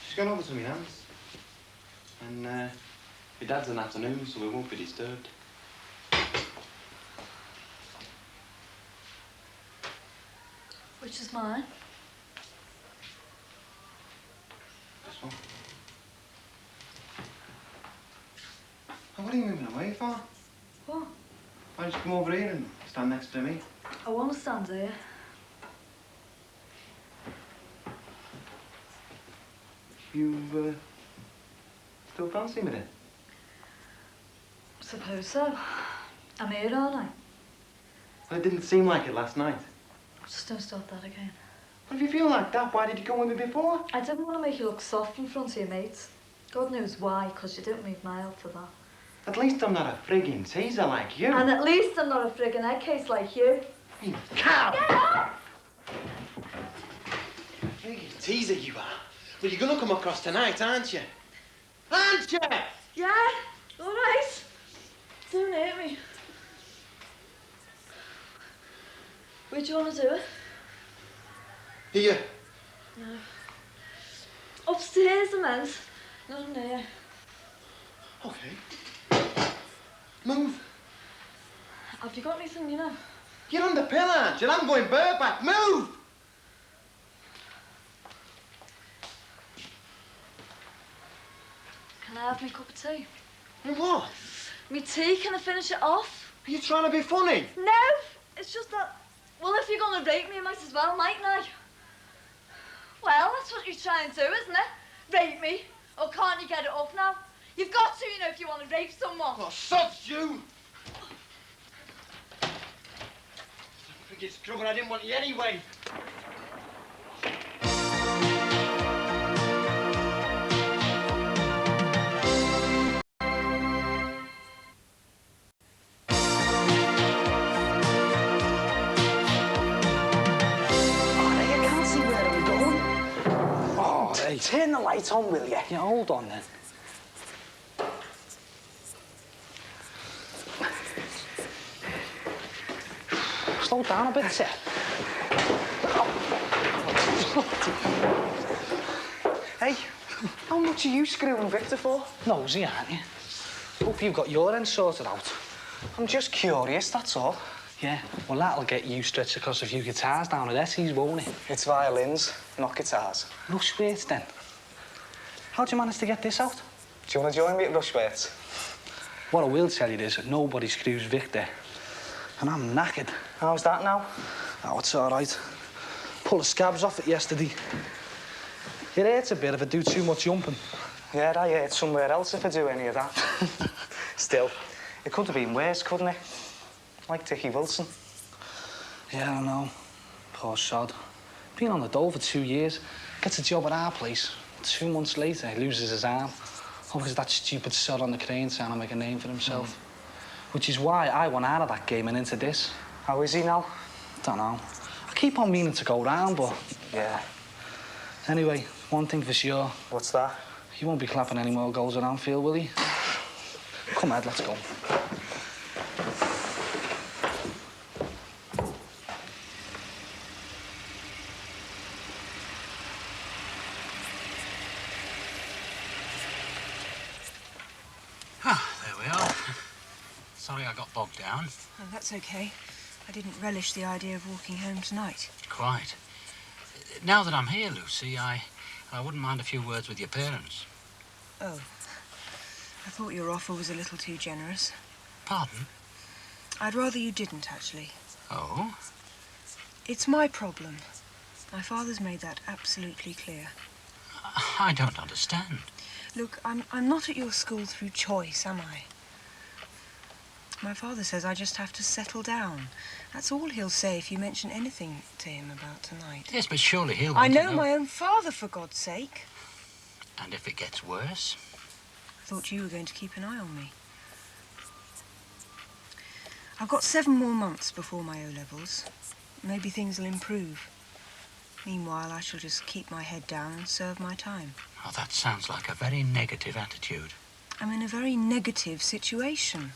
She's gone over to my nan's. And your dad's an afternoon, so we won't be disturbed. Which is mine? This one. Oh, what are you moving away for? What? Why don't you come over here and stand next to me? I want to stand here. You, still fancy me then? Suppose so. I'm here, aren't I? Well, it didn't seem like it last night. Just don't start that again. Well, if you feel like that, why did you come with me before? I didn't want to make you look soft in front of your mates. God knows why, because you didn't need my help for that. At least I'm not a frigging teaser like you. And at least I'm not a friggin' head case like you. You cow! Get up! Frigging teaser you are. Well, you're gonna come across tonight, aren't you? Aren't you? Yeah, all right. Don't hurt me. Where do you want to do it? Here. No. Upstairs, I meant. Not in there. Okay. Move. Have you got anything, you know? You're on the pill, aren't you? I'm going bareback. Move! Can I have my cup of tea? What? Me tea, can I finish it off? Are you trying to be funny? No, it's just that, well, if you're going to rape me, I might as well, mightn't I? Well, that's what you're trying to do, isn't it? Rape me. Or can't you get it off now? You've got to, you know, if you want to rape someone. Oh, sods you! Friggin' scrubber, I didn't want you anyway. Turn the light on, will you? Yeah, hold on then. Slow down a bit, sir. Hey, how much are you screwing Victor for? Nosy, aren't you? Hope you've got your end sorted out. I'm just curious, that's all. Yeah, well, that'll get you stretched across a few guitars down at Essie's, won't it? It's violins, not guitars. Rushwaits, then. How'd you manage to get this out? Do you want to join me at Rushwaits? What I will tell you is that nobody screws Victor. And I'm knackered. How's that now? Oh, it's all right. Pulled the scabs off it yesterday. It hurts a bit if I do too much jumping. Yeah, I hurt somewhere else if I do any of that. Still, it could have been worse, couldn't it? Like Dickie Wilson. Yeah, I know. Poor sod. Been on the dole for 2 years. Gets a job at our place. 2 months later, he loses his arm. All because that stupid sod on the crane trying to make a name for himself. Which is why I went out of that game and into this. How is he now? Don't know. I keep on meaning to go round, but... Yeah. Anyway, one thing for sure. What's that? He won't be clapping any more goals at Anfield, will he? Come, Ed, let's go. Ah, there we are. Sorry I got bogged down. Oh, that's okay. I didn't relish the idea of walking home tonight. Quite. Now that I'm here, Lucy, I wouldn't mind a few words with your parents. Oh. I thought your offer was a little too generous. Pardon? I'd rather you didn't, actually. Oh? It's my problem. My father's made that absolutely clear. I don't understand. Look, I'm not at your school through choice, am I? My father says I just have to settle down. That's all he'll say if you mention anything to him about tonight. Yes, but surely he'll I want know to my own father, for God's sake. And if it gets worse? I thought you were going to keep an eye on me. I've got 7 more months before my O-levels. Maybe things will improve. Meanwhile, I shall just keep my head down and serve my time. Oh, that sounds like a very negative attitude. I'm in a very negative situation.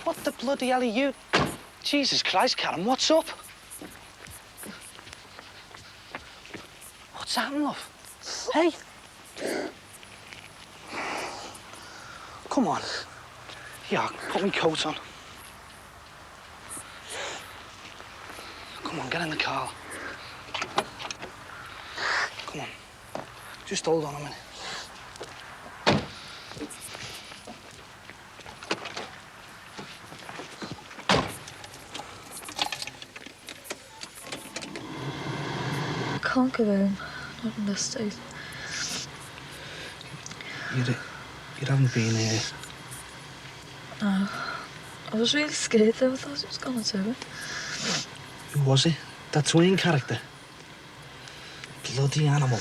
What the bloody hell are you... Jesus Christ, Karen, what's up? What's happened, love? Hey? Come on. Yeah, put my coat on. Come on, get in the car. Come on. Just hold on a minute. I can't go home, not in this state. You haven't been here. No. I was really scared though, I thought it was gonna do it. Who was it? That twin character? Bloody animal.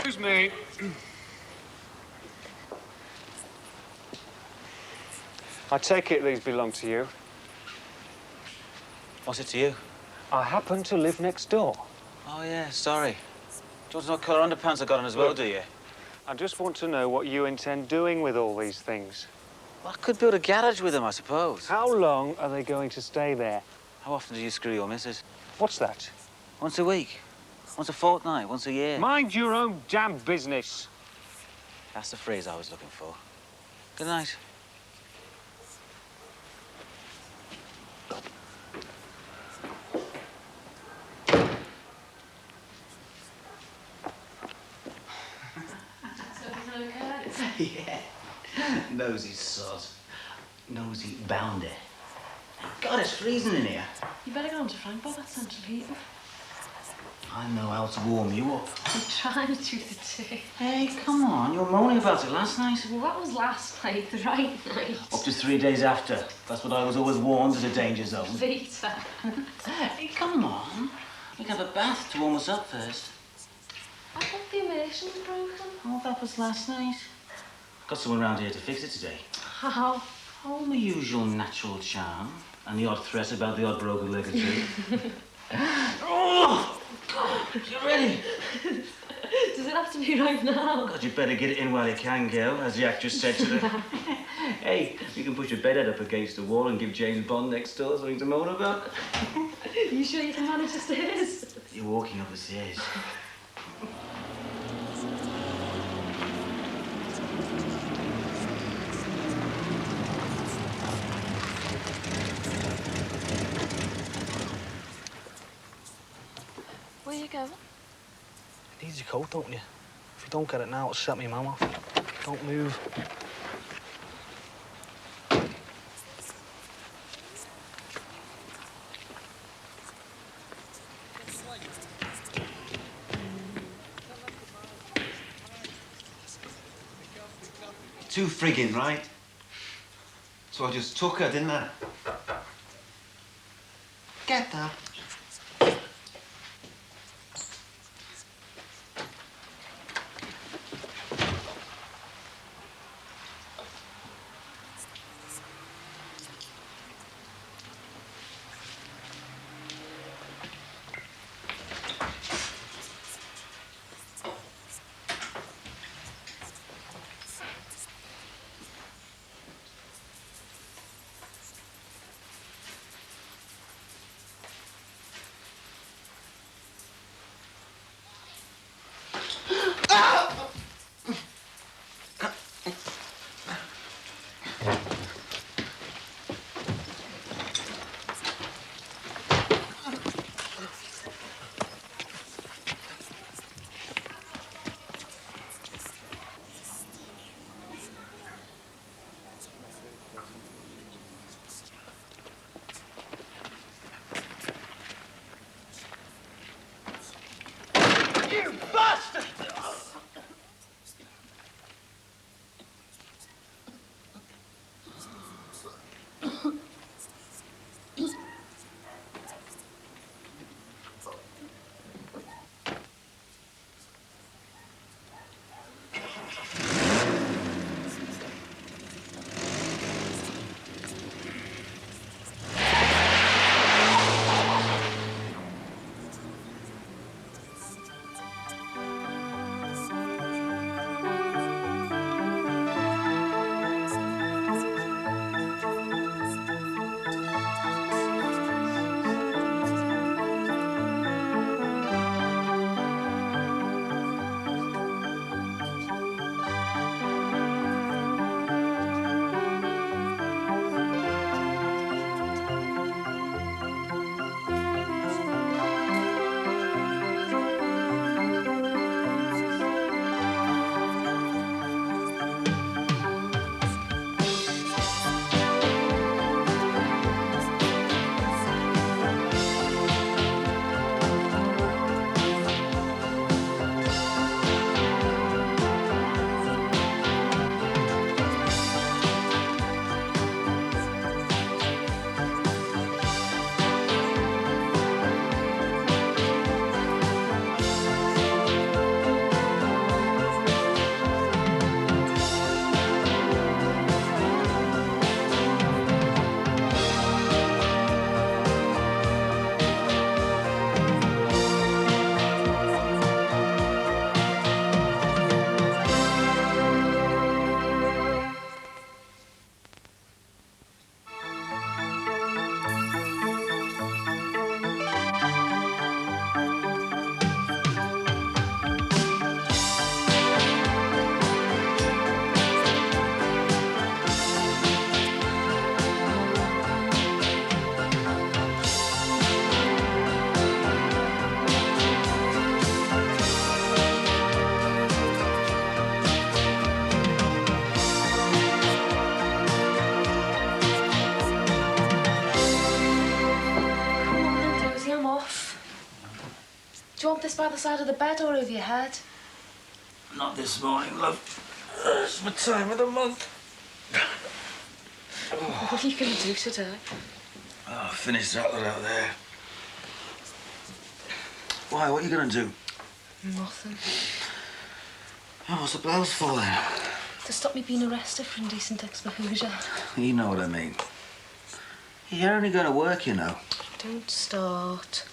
Excuse me. I take it these belong to you. What's it to you? I happen to live next door. Oh, yeah, sorry. Don't know what colour underpants I got on as well, Look, do you? I just want to know what you intend doing with all these things. Well, I could build a garage with them, I suppose. How long are they going to stay there? How often do you screw your missus? What's that? Once a week. Once a fortnight, once a year. Mind your own damn business. That's the phrase I was looking for. Good night. Yeah. Nosy sod. Nosy bounder. God, it's freezing in here. You better go on to Frank about that central heating. I know how to warm you up. I'm trying to do the tea. Hey, come on. You were moaning about it last night. Well, that was last night, the right night. Up to 3 days after. That's what I was always warned as a danger zone. Vita. Hey, come on. We can have a bath to warm us up first. I thought the immersion was broken. Oh, that was last night. Got someone around here to fix it today. How? Oh, my usual natural charm. And the odd threat about the odd broken leg or two. Oh! God, you ready? Does it have to be right now? God, you better get it in while you can, girl, as the actress said to her. Hey, you can push your bed head up against the wall and give James Bond next door something to moan about. You sure you can manage the stairs? You're walking up the stairs. Where you going? You need your coat, don't you? If you don't get it now, it'll set me mum off. Don't move. Too friggin' right. So I just took her, didn't I? Get that. You bastard! by the side of the bed or over your head? Not this morning, love. It's my time of the month. What are you going to do today? Oh, finish that lot out there. Why? What are you going to do? Nothing. Oh, what's the bells for then? To stop me being arrested for indecent exposure. You know what I mean. You're only going to work, you know. Don't start.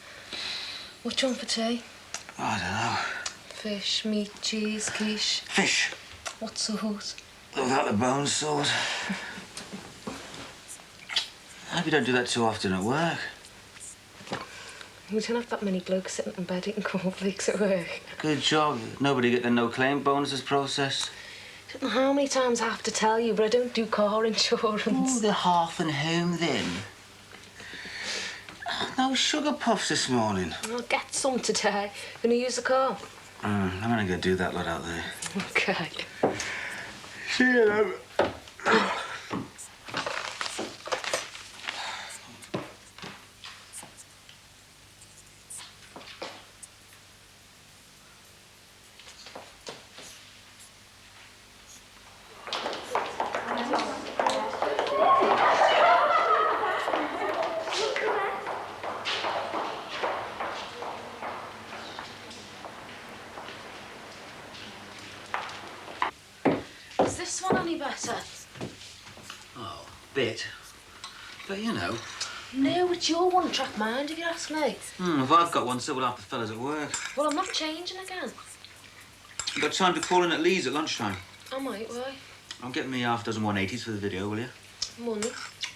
What do you want for tea? I don't know. Fish, meat, cheese, quiche. Fish? What sort? Without the bone sort. I hope you don't do that too often at work. We don't have that many blokes sitting in bed eating cornflakes at work. Good job. Nobody get the no-claim bonuses processed. I don't know how many times I have to tell you, but I don't do car insurance. Oh, the hearth and home then. No sugar puffs this morning. I'll get some today. Gonna use the car? I'm gonna go do that lot out there. Okay. See you then. Is this one any better? Oh, bit. But you know. No, it's your one-track mind, if you ask me. If I've got one, so will half the fellas at work. Well, I'm not changing again. You got time to call in at Lee's at lunchtime? I might, why? I'll get me half dozen 180s for the video, will you? Money.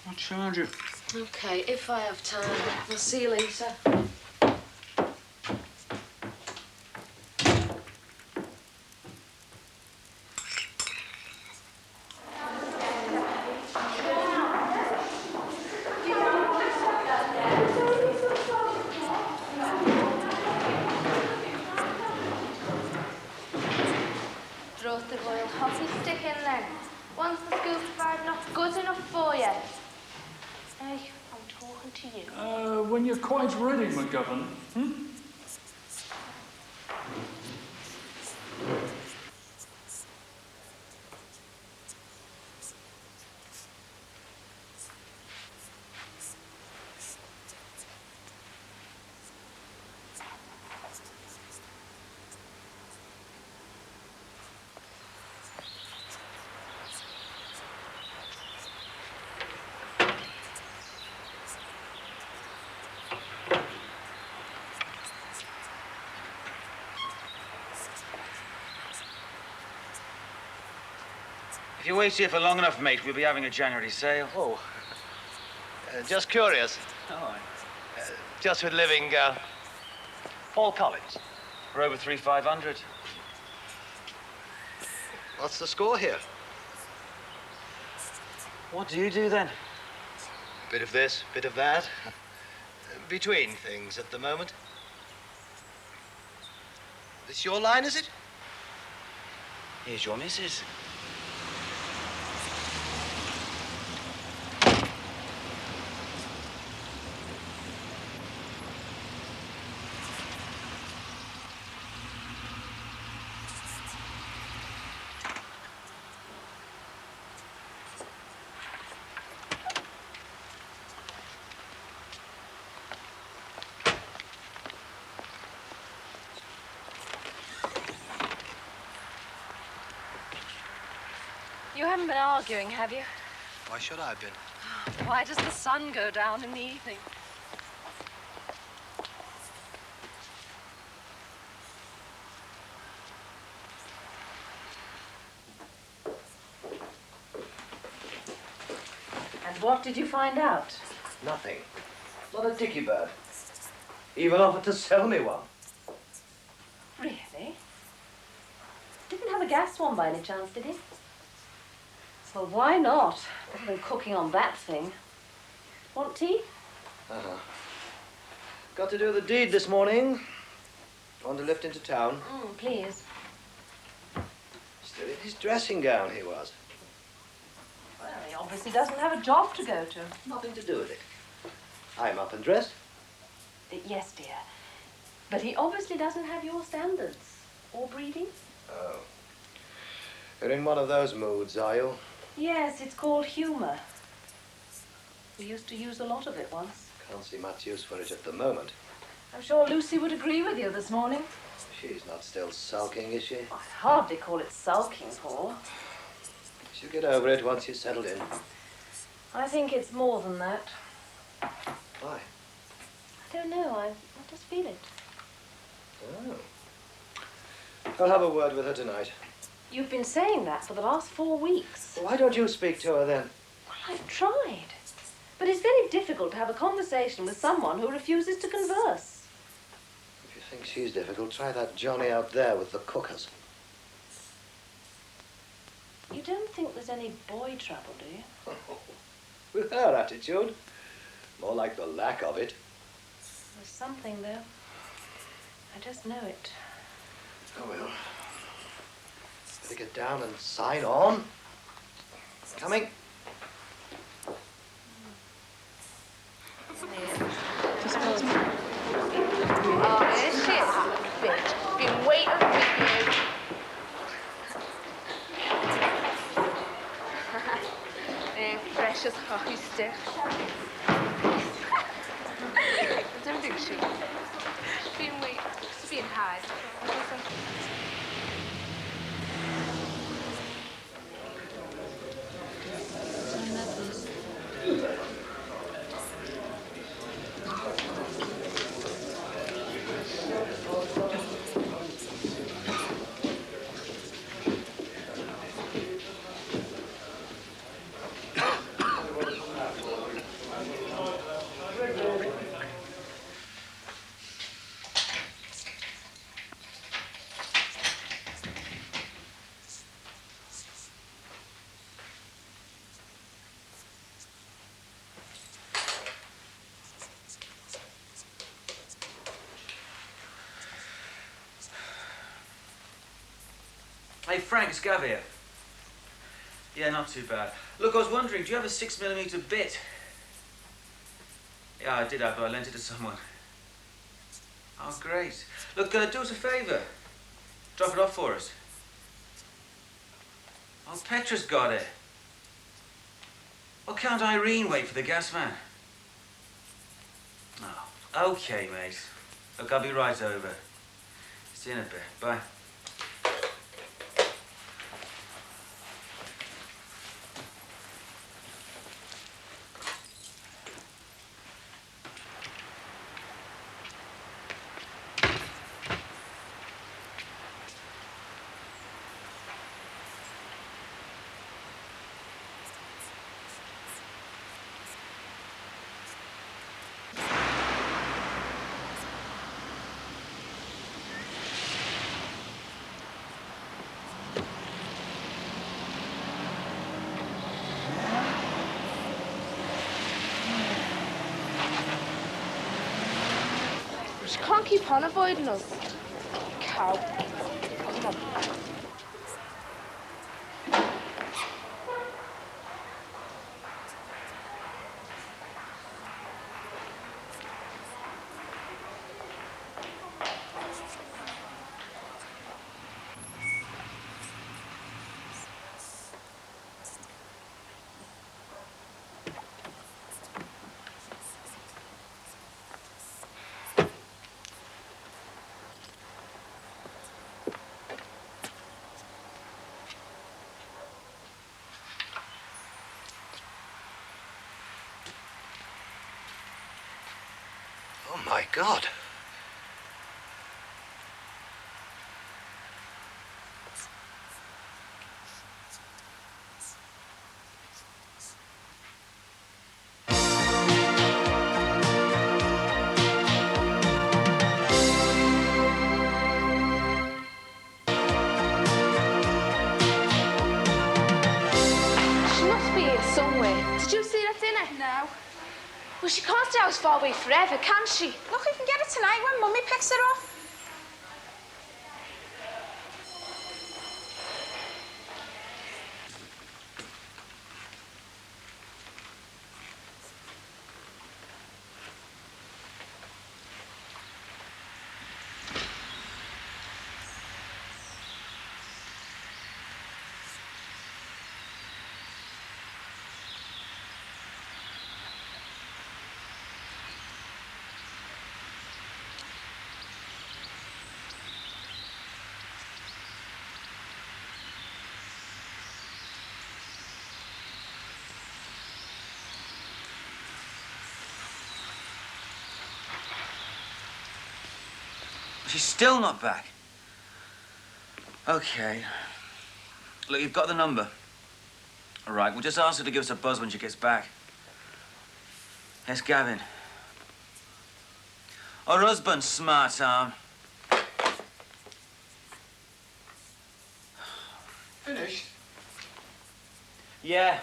I'll charge you. Okay, if I have time. I'll see you later. Brought the royal hockey stick in then. Once the school provide not good enough for you. Hey, I'm talking to you. When you're quite ready, McGovern. If you wait here for long enough, mate, we'll be having a January sale. Oh. Just curious. Oh, Just with living, Paul Collins. we're over 3,500. What's the score here? What do you do then? Bit of this, bit of that. Between things at the moment. This your line, is it? Here's your missus. You haven't been arguing, have you? Why should I have been? Why does the sun go down in the evening? And what did you find out? Nothing. Not a dicky bird. Even offered to sell me one. Really? Didn't have a gas one by any chance, did he? Well, why not? Better than cooking on that thing. Want tea? Uh-huh. Got to do the deed this morning. On the lift into town. Please. Still in his dressing gown, he was. Well, he obviously doesn't have a job to go to. Nothing to do with it. I'm up and dressed. Yes, dear. But he obviously doesn't have your standards. Or breeding. Oh. You're in one of those moods, are you? Yes, it's called humour. We used to use a lot of it once. Can't see much use for it at the moment. I'm sure Lucy would agree with you this morning. She's not still sulking, is she? I'd hardly call it sulking, Paul. She'll get over it once you're settled in. I think it's more than that. Why? I don't know. I just feel it. Oh. I'll have a word with her tonight. You've been saying that for the last 4 weeks. Why don't you speak to her then? Well, I've tried. But it's very difficult to have a conversation with someone who refuses to converse. If you think she's difficult, try that Johnny out there with the cookers. You don't think there's any boy trouble, do you? With her attitude? More like the lack of it. There's something, though. I just know it. Oh, well. Better get down and sign on. Coming. Oh, this shit's a bitch. Been waiting for you. Fresh as hockey stick. I don't think she. Been waiting. She's been hard. Hey, Frank, it's Gav here. Yeah, not too bad. Look, I was wondering, do you have a 6mm bit? Yeah, I did have, but I lent it to someone. Oh, great. Look, do us a favour. Drop it off for us. Oh, Petra's got it. Well, can't Irene wait for the gas man? Oh, okay, mate. Look, I'll be right over. See you in a bit. Bye. She can't keep on avoiding us. Cow. Come on. Oh, my God. She must be here somewhere. Did you see that dinner? No. Well, she can't stay out far away forever, can she? Look, we can get it tonight when Mummy picks it up. She's still not back. Okay. Look, you've got the number. All right, we'll just ask her to give us a buzz when she gets back. Yes, Gavin. Her husband's smart, arm. Finished? Yeah.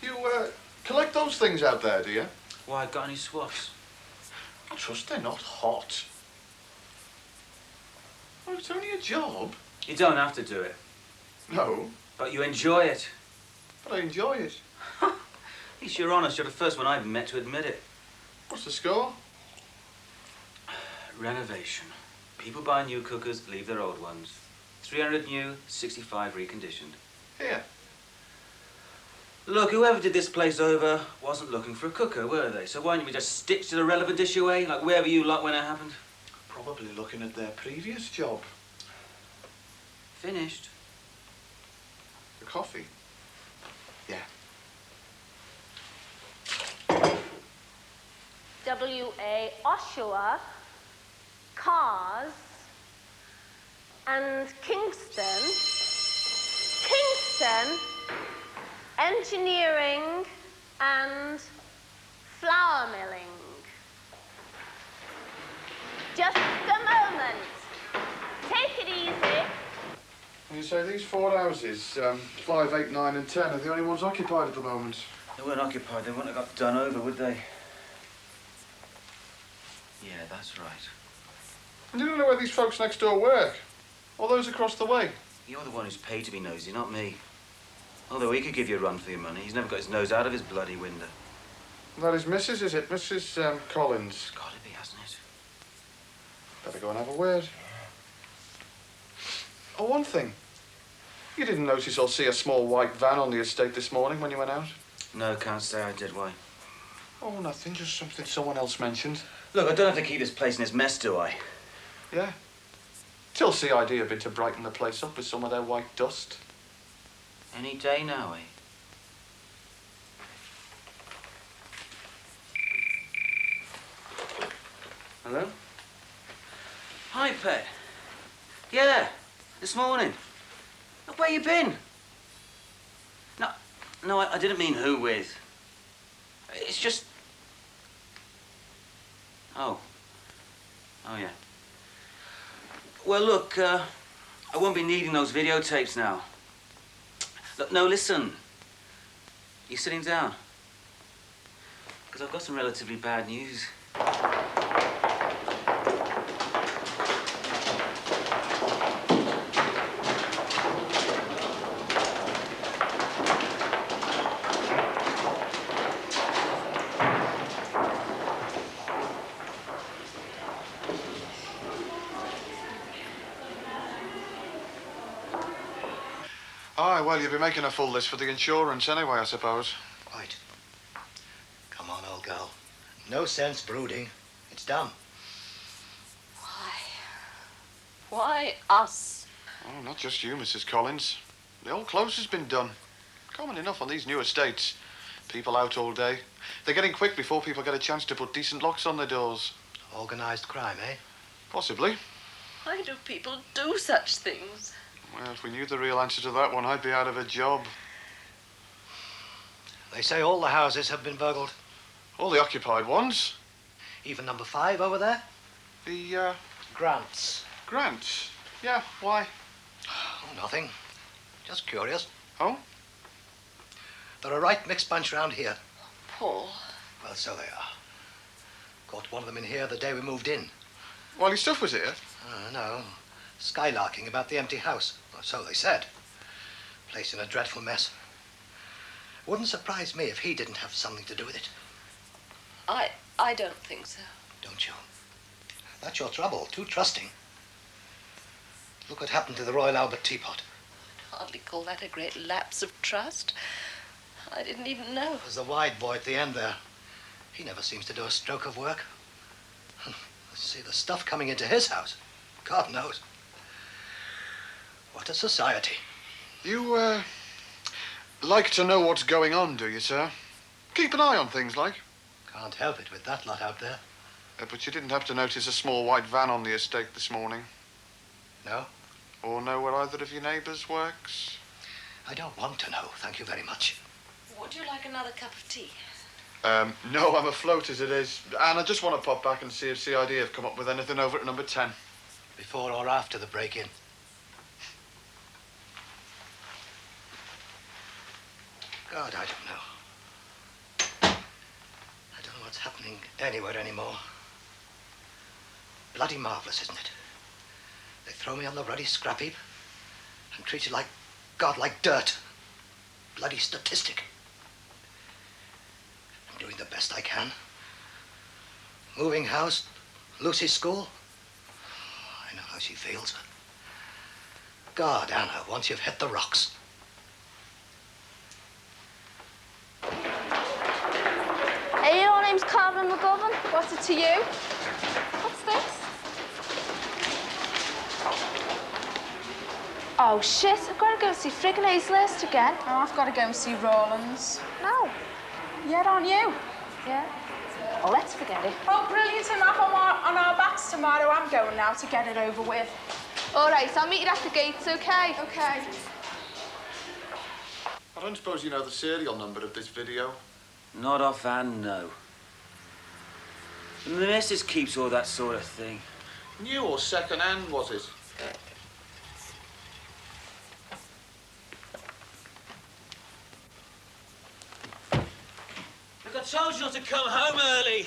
You, collect those things out there, do you? Why, got any swaths? I trust they're not hot. Oh, it's only a job. You don't have to do it. No, But you enjoy it. but I enjoy it. At least you're honest. You're the first one I've met to admit it. What's the score? Renovation. People buy new cookers, leave their old ones. 300 new, 65 reconditioned. Here. Look, whoever did this place over wasn't looking for a cooker, were they? So why don't we just stick to the relevant issue, eh? Like wherever you lot when it happened? Probably looking at their previous job. Finished. The coffee? Yeah. W.A. Oshawa, Cars, and Kingston. Kingston, engineering and flour milling. Just a moment. Take it easy. And you say these 4 houses, 5, 8, 9 and 10, are the only ones occupied at the moment? They weren't occupied. They wouldn't have got done over, would they? Yeah, that's right. And you don't know where these folks next door work? Or those across the way? You're the one who's paid to be nosy, not me. Although he could give you a run for your money. He's never got his nose out of his bloody window. That is Mrs., is it? Mrs. Collins. It's gotta be, hasn't it? Better go and have a word. Oh, one thing. You didn't notice or see a small white van on the estate this morning when you went out? No, can't say I did. Why? Oh, nothing. Just something someone else mentioned. Look, I don't have to keep this place in its mess, do I? Yeah. Till CID have been to brighten the place up with some of their white dust. Any day now, eh? Hello? Hi, Pet. Yeah, this morning. Look, where you been? No, I didn't mean who with. It's just... Oh, yeah. Well, look, I won't be needing those videotapes now. Look, no, listen. You sitting down? Because I've got some relatively bad news. Aye, well, you'll be making a full list for the insurance anyway, I suppose. Right. Come on, old girl. No sense brooding. It's done. Why us? Oh, not just you, Mrs. Collins. The whole close has been done. Common enough on these new estates. People out all day. They're getting quick before people get a chance to put decent locks on their doors. Organised crime, eh? Possibly. Why do people do such things? Well, if we knew the real answer to that one, I'd be out of a job. They say all the houses have been burgled. All the occupied ones. Even number 5 over there? The, Grants. Grants? Yeah, why? Oh, nothing. Just curious. Oh? They're a right mixed bunch round here. Paul. Well, so they are. Caught one of them in here the day we moved in. While his stuff was here? No. Skylarking about the empty house. Or so they said. Place in a dreadful mess. Wouldn't surprise me if he didn't have something to do with it. I don't think so. Don't you? That's your trouble. Too trusting. Look what happened to the Royal Albert teapot. I'd hardly call that a great lapse of trust. I didn't even know. There's the wide boy at the end there. He never seems to do a stroke of work. See the stuff coming into his house. God knows. What a society. You Like to know what's going on, do you, sir? Keep an eye on things, like. Can't help it with that lot out there. But you didn't have to notice a small white van on the estate this morning. No? Or know where either of your neighbours works? I don't want to know, thank you very much. Would you like another cup of tea? No, I'm afloat as it is. And I just want to pop back and see if CID have come up with anything over at number 10. Before or after the break-in? God, I don't know. I don't know what's happening anywhere anymore. Bloody marvellous, isn't it? They throw me on the bloody scrap heap and treat you like God, like dirt. Bloody statistic. I'm doing the best I can. Moving house, Lucy's school. I know how she feels. God, Anna, once you've hit the rocks. Hey, your name's Carmen McGovern. What's it to you? What's this? Oh, shit. I've got to go and see friggin' Hazelhurst again. Oh, I've got to go and see Rawlins. No. Yeah, aren't you? Yeah. Well, let's forget it. Oh, brilliant enough on our backs tomorrow. I'm going now to get it over with. All right, I'll meet you at the gates, OK? OK. I don't suppose you know the serial number of this video? Not offhand, no. The missus keeps all that sort of thing. New or second-hand, was it? Look, I told you not to come home early.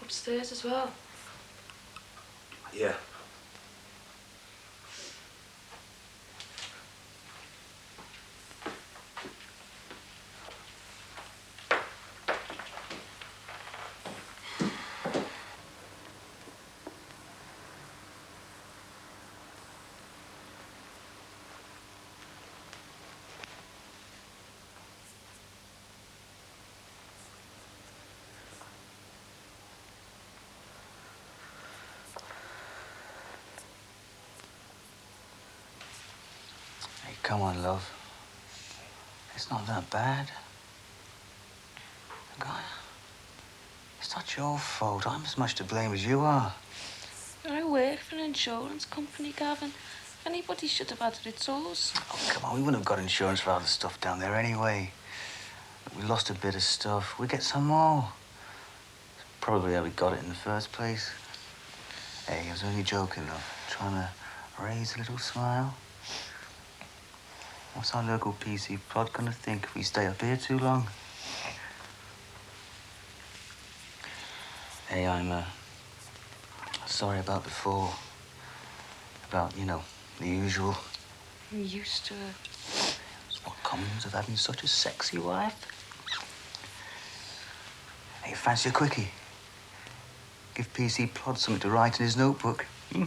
Upstairs as well. Yeah. Hey, come on, love. It's not that bad. God, it's not your fault. I'm as much to blame as you are. I work for an insurance company, Gavin. If anybody should have had it, it's us. Oh, come on, we wouldn't have got insurance for all the stuff down there anyway. We lost a bit of stuff. We get some more. Probably how we got it in the first place. Hey, I was only joking, love. Trying to raise a little smile. What's our local PC prod gonna think if we stay up here too long? Hey, I'm sorry about before. About, you know, the usual. I'm used to it. It's what comes of having such a sexy wife. Hey, fancy a quickie? Give PC Plod something to write in his notebook. Hmm?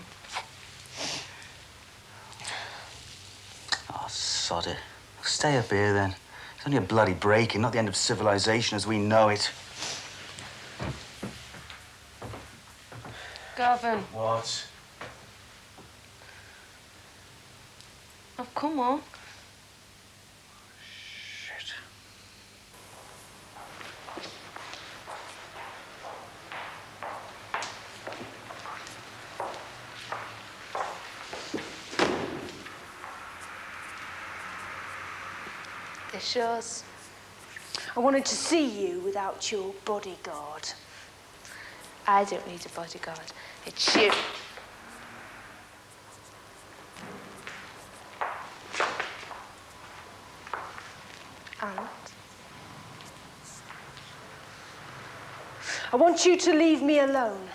Oh, sod it. Stay up here, then. It's only a bloody break-in, not the end of civilization as we know it. Gavin. What? Oh, come on. Shit. This yours. I wanted to see you without your bodyguard. I don't need a bodyguard. It's you. And I want you to leave me alone.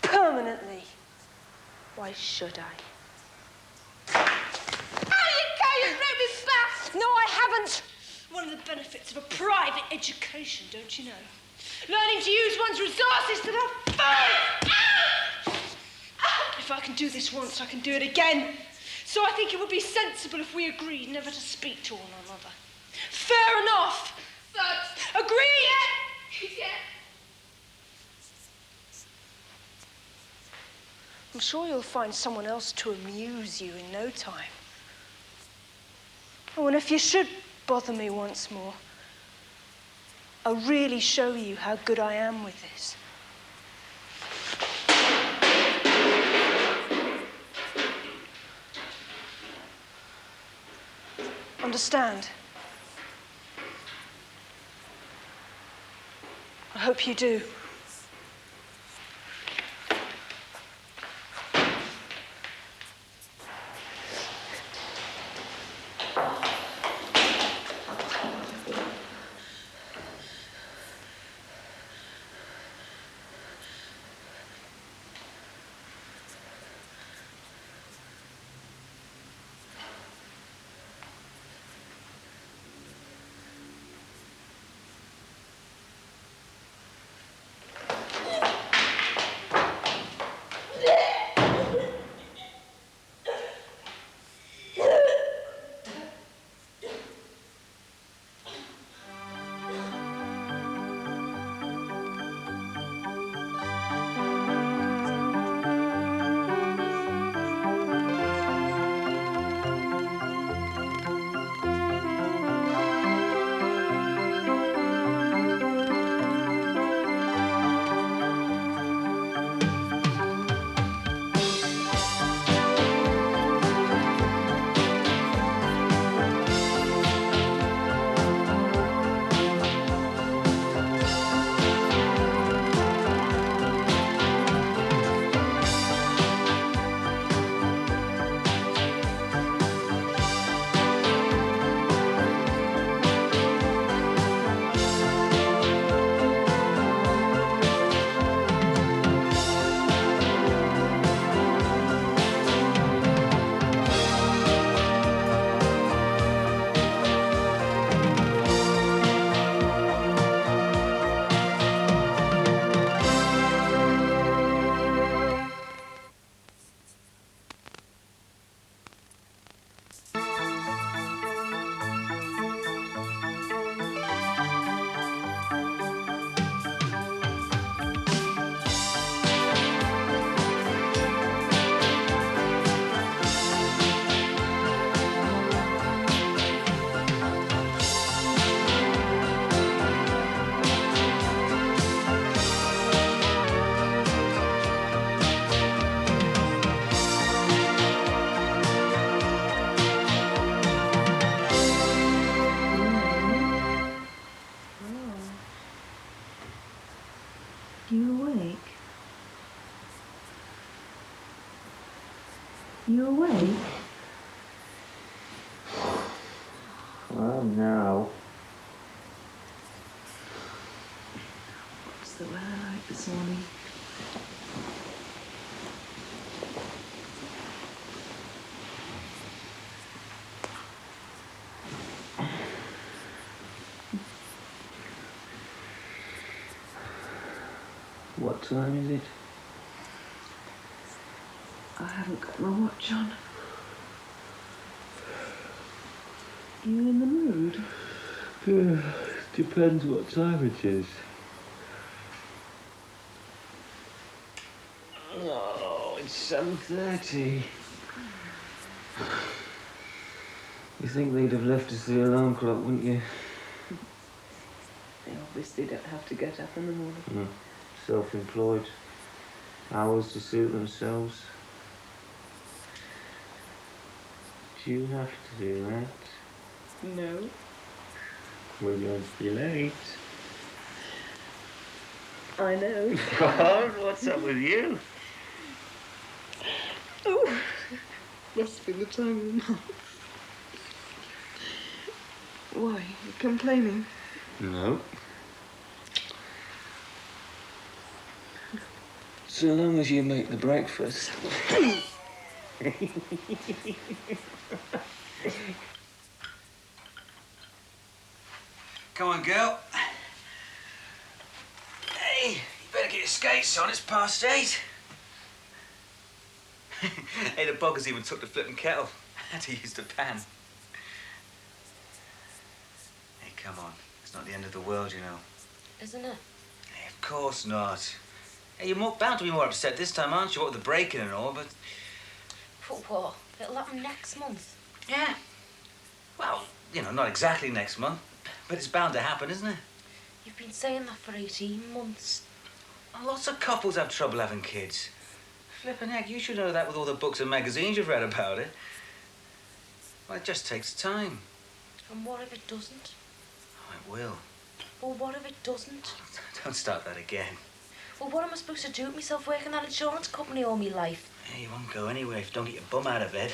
Permanently. Why should I? You wrote me back! No, I haven't! One of the benefits of a private education, don't you know? Learning to use one's resources to the full! If I can do this once, I can do it again. So I think it would be sensible if we agreed never to speak to one another. Fair enough! But... Agreed! Yeah. I'm sure you'll find someone else to amuse you in no time. Oh, and if you should bother me once more, I'll really show you how good I am with this. Understand? I hope you do. You awake? You awake? Well, no. What's the weather like this morning? What time is it? I haven't got my watch on. You in the mood? Depends what time it is. Oh, it's 7:30. You think they'd have left us the alarm clock, wouldn't you? They obviously don't have to get up in the morning. Self-employed. Hours to suit themselves. Do you have to do that? No. We're going to be late. I know. God, what's up with you? Oh, must be the time of the month. Why? You complaining? No. So long as you make the breakfast. Come on, girl. Hey, you better get your skates on. It's past 8. Hey, the boggers even took the flipping kettle. I had to use the pan. Hey, come on. It's not the end of the world, you know. Isn't it? Hey, of course not. Hey, you're bound to be more upset this time, aren't you? What with the breaking and all, but... But what? It'll happen next month. Yeah. Well, you know, not exactly next month, but it's bound to happen, isn't it? You've been saying that for 18 months. Lots of couples have trouble having kids. Flippin' heck, you should know that with all the books and magazines you've read about it. Well, it just takes time. And what if it doesn't? Oh, it will. Well, what if it doesn't? Don't start that again. Well, what am I supposed to do with myself working at an insurance company all my life? Hey, you won't go anywhere if you don't get your bum out of bed.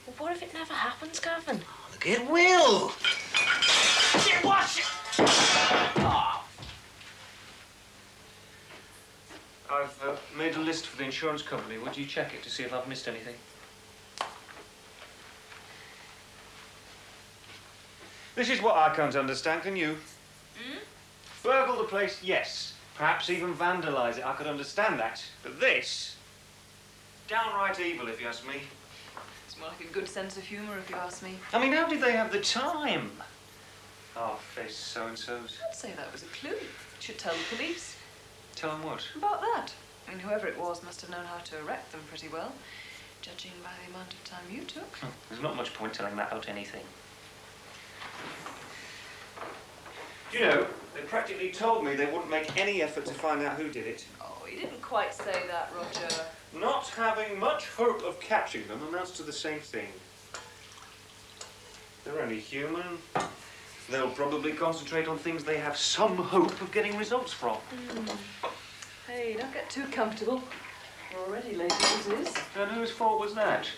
Well, what if it never happens, Gavin? Look, it will! Yeah, watch it! Oh. I've made a list for the insurance company. Would you check it to see if I've missed anything? This is what I can't understand, can you? Burgle the place, yes. Perhaps even vandalise it. I could understand that. But this? Downright evil, if you ask me. It's more like a good sense of humour, if you ask me. I mean, how did they have the time? Oh, face so-and-sos. I'd say that was a clue. Should tell the police. Tell them what? About that. I mean, whoever it was must have known how to erect them pretty well, judging by the amount of time you took. There's not much point telling that out anything. You know, they practically told me they wouldn't make any effort to find out who did it. Oh, you didn't quite say that, Roger. Not having much hope of catching them amounts to the same thing. They're only human. They'll probably concentrate on things they have some hope of getting results from. Hey, don't get too comfortable. We're already late as it is. And whose fault was that?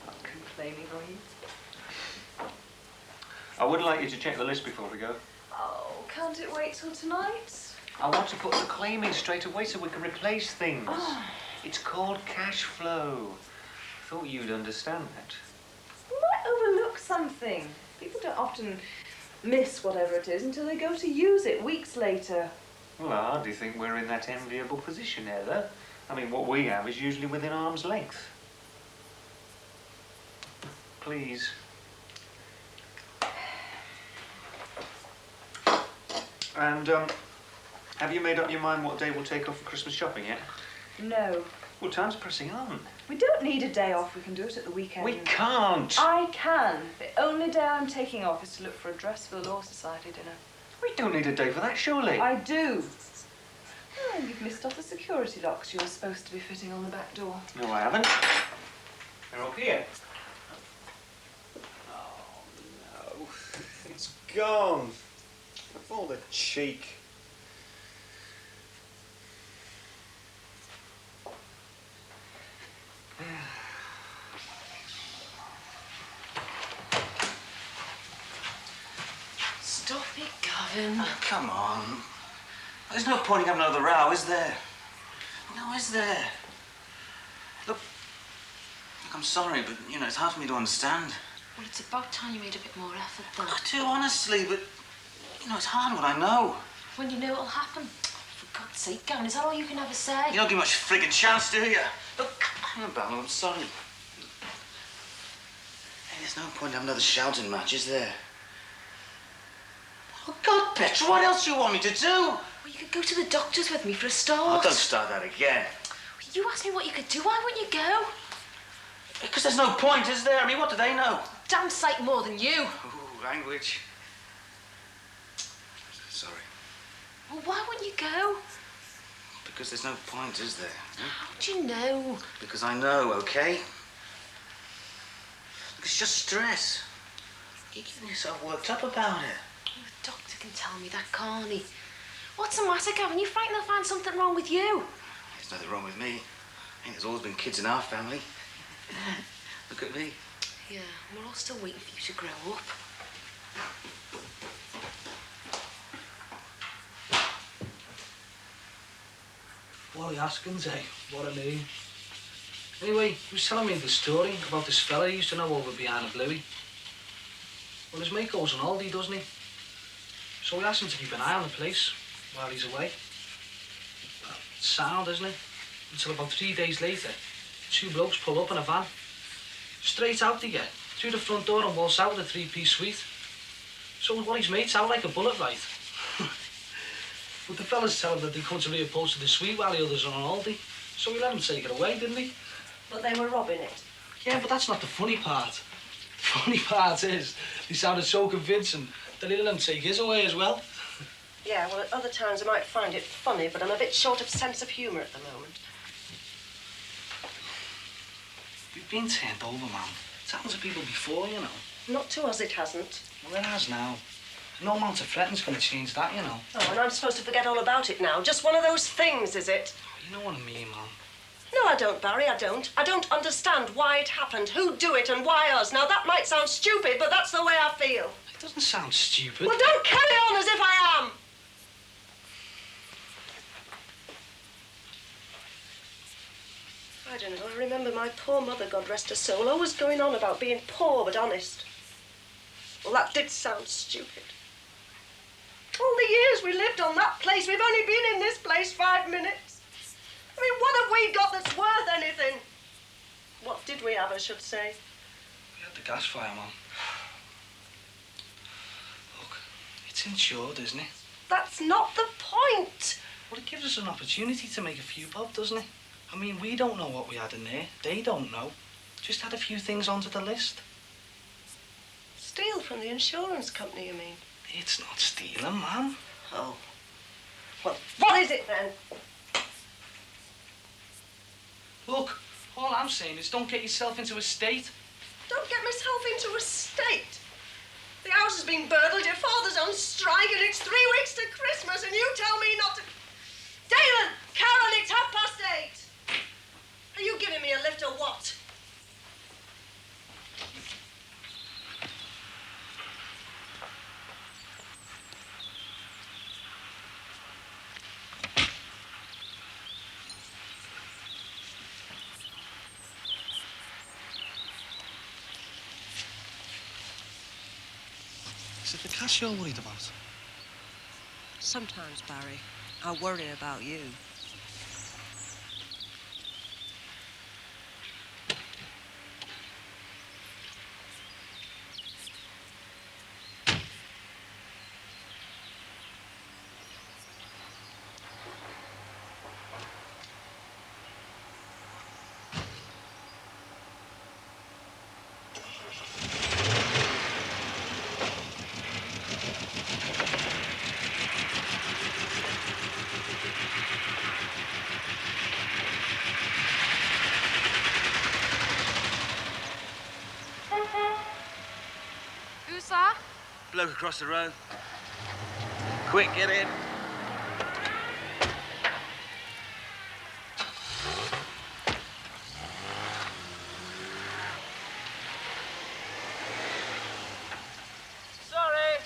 Not complaining, are you? I would like you to check the list before we go. Oh, can't it wait till tonight? I want to put the claim in straight away so we can replace things. Oh. It's called cash flow. Thought you'd understand that. You might overlook something. People don't often miss whatever it is until they go to use it weeks later. Well, I hardly think we're in that enviable position, Heather. I mean, what we have is usually within arm's length. Please. And, have you made up your mind what day we'll take off for Christmas shopping yet? No. Well, time's pressing on. We don't need a day off. We can do it at the weekend. We can't. I can. The only day I'm taking off is to look for a dress for the Law Society dinner. We don't need a day for that, surely. I do. Oh, you've missed off the security locks you were supposed to be fitting on the back door. No, I haven't. They're up here. Oh, no. It's gone. Of all the cheek. Stop it, Gavin. Oh, come on. There's no point in having another row, is there? No, is there? Look, I'm sorry, but, you know, it's hard for me to understand. Well, it's about time you made a bit more effort, though. I do, honestly, but, you know, it's hard what I know. When you know it'll happen. For God's sake, Gavin, is that all you can ever say? You don't give much friggin' chance, do you? Look, hang on, Bella, I'm sorry. Hey, there's no point in having another shouting match, is there? Oh, God, Petra, what else do you want me to do? Well, you could go to the doctors with me for a start. Oh, don't start that again. You asked me what you could do. Why wouldn't you go? Because there's no point, is there? I mean, what do they know? Damn sight more than you. Ooh, language. Sorry. Well, why wouldn't you go? Because there's no point, is there? How do you know? Because I know, okay? It's just stress. You're getting yourself worked up about it. Well, the doctor can tell me that, can't he? What's the matter, Gavin? You frightened they'll find something wrong with you? There's nothing wrong with me. I think there's always been kids in our family. Look at me. Yeah, we're all still waiting for you to grow up. Bloody Askins, eh? What a name. Anyway, he was telling me the story about this fella he used to know over behind the Bluey. Well, his mate goes on holiday, doesn't he? So he asked him to keep an eye on the place while he's away. Well, it's sound, isn't it? Until about 3 days later, 2 blokes pull up in a van. Straight out they get, through the front door and waltz out with a 3-piece suite. So what his mates out like a bullet, right? But the fellas tell him that they come to reupholster the suite while the others are on holiday. So he let them take it away, didn't he? But they were robbing it. Yeah, but that's not the funny part. The funny part is, they sounded so convincing that he let them take his away as well. Yeah, well, at other times I might find it funny, but I'm a bit short of sense of humour at the moment. You've been turned over, man. It's happened to people before, you know. Not to us, it hasn't. Well, it has now. No amount of fretting's going to change that, you know. Oh, and I'm supposed to forget all about it now. Just one of those things, is it? You know what I mean, man. No, I don't, Barry, I don't. I don't understand why it happened, who'd do it, and why us. Now, that might sound stupid, but that's the way I feel. It doesn't sound stupid. Well, don't carry on as if I am. I don't know. I remember my poor mother, God rest her soul, always going on about being poor but honest. Well, that did sound stupid. All the years we lived on that place, we've only been in this place 5 minutes. I mean, what have we got that's worth anything? What did we have, I should say? We had the gas fire, man. Look, it's insured, isn't it? That's not the point. Well, it gives us an opportunity to make a few bob, doesn't it? I mean, we don't know what we had in there. They don't know. Just add a few things onto the list. Steal from the insurance company, you mean? It's not stealing, man. Oh. Well, what is it then? Look, all I'm saying is don't get yourself into a state. Don't get myself into a state. The house has been burgled, your father's on strike, and it's 3 weeks to Christmas, and you tell me not to... Dalen! Karen, it's 8:30. Are you giving me a lift or what? Is it the cash you're worried about? Sometimes, Barry, I worry about you. Bloke across the road. Quick, get in. Sorry.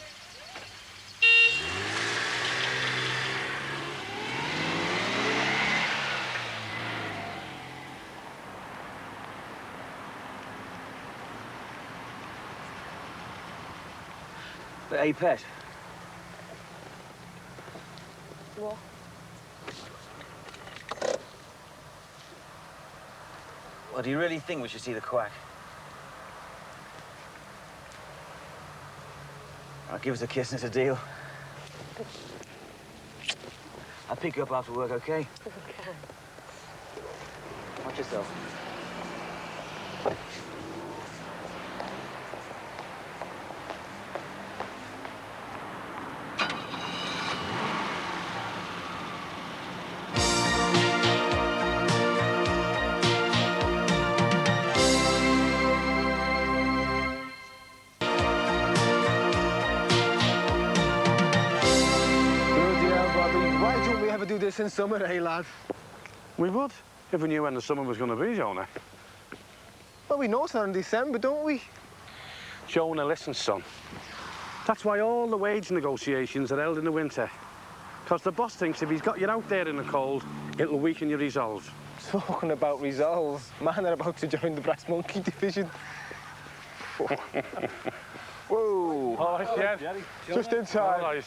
Hey, Pet. What? Well, do you really think we should see the quack? I'll give us a kiss and it's a deal. I'll pick you up after work, okay? Okay. Watch yourself. Do this in summer, eh, lad? We would, if we knew when the summer was going to be, Jonah. Well, we know it's not in December, don't we? Jonah, listen, son. That's why all the wage negotiations are held in the winter. Because the boss thinks if he's got you out there in the cold, it'll weaken your resolve. Talking about resolves, man, they're about to join the brass monkey division. Whoa! All right, yeah. Just in time. All right.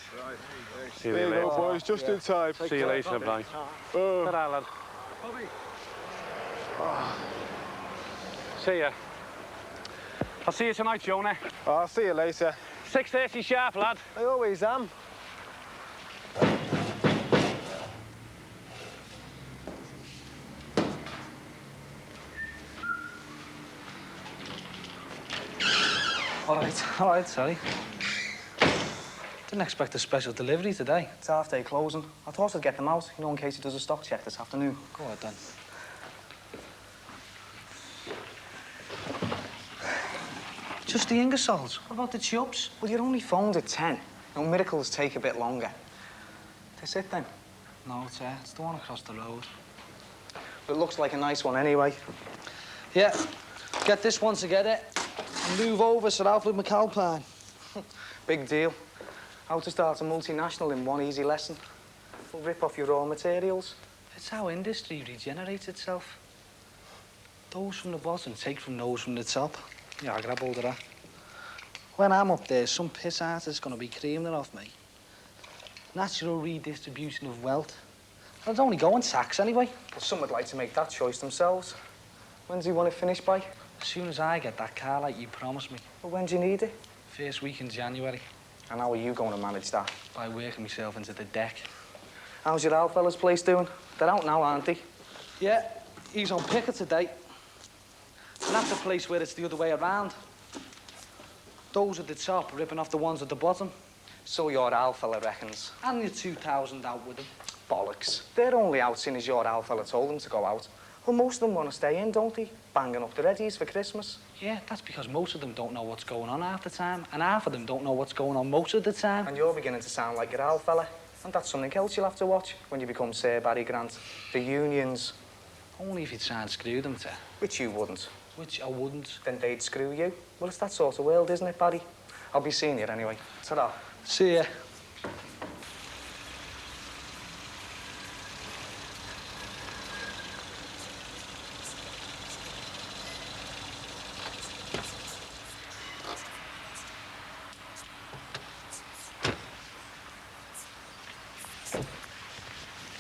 See you There you later. go, boys, just in time. See you later, Brian. Ta-ra, lad. See ya. I'll see you tonight, Jonah. I'll see you later. 6:30 sharp, lad. I always am. All right, sorry. Didn't expect a special delivery today. It's half-day closing. I thought I'd get them out, you know, in case he does a stock check this afternoon. Go ahead, then. Just the Ingersolls. What about the Chubbs? Well, you're only phoned at 10. You know, miracles take a bit longer. This it, then? No, it's the one across the road. But it looks like a nice one anyway. Yeah, get this one together and move over Sir Alfred McAlpine. Big deal. How to start a multinational in one easy lesson. We'll rip off your raw materials. It's how industry regenerates itself. Those from the bottom take from those from the top. Yeah, I'll grab hold of that. When I'm up there, some piss artist's gonna be creaming it off me. Natural redistribution of wealth. Well, it's only going tax anyway. But some would like to make that choice themselves. When do you want it finished by? As soon as I get that car like you promised me. But when do you need it? First week in January. And how are you going to manage that? By working myself into the deck. How's your old fella's place doing? They're out now, aren't they? Yeah, he's on picket today. And that's a place where it's the other way around. Those at the top ripping off the ones at the bottom. So your old fella reckons. And your 2,000 out with them. Bollocks. They're only out seeing as your old fella told them to go out. Well, most of them want to stay in, don't they? Banging up the readies for Christmas. Yeah, that's because most of them don't know what's going on half the time, and half of them don't know what's going on most of the time. And you're beginning to sound like your old fella. And that's something else you'll have to watch when you become Sir Barry Grant. The unions. Only if you try and screw them to. Which you wouldn't. Which I wouldn't. Then they'd screw you. Well, it's that sort of world, isn't it, Barry? I'll be seeing you anyway. Ta-ra. See ya.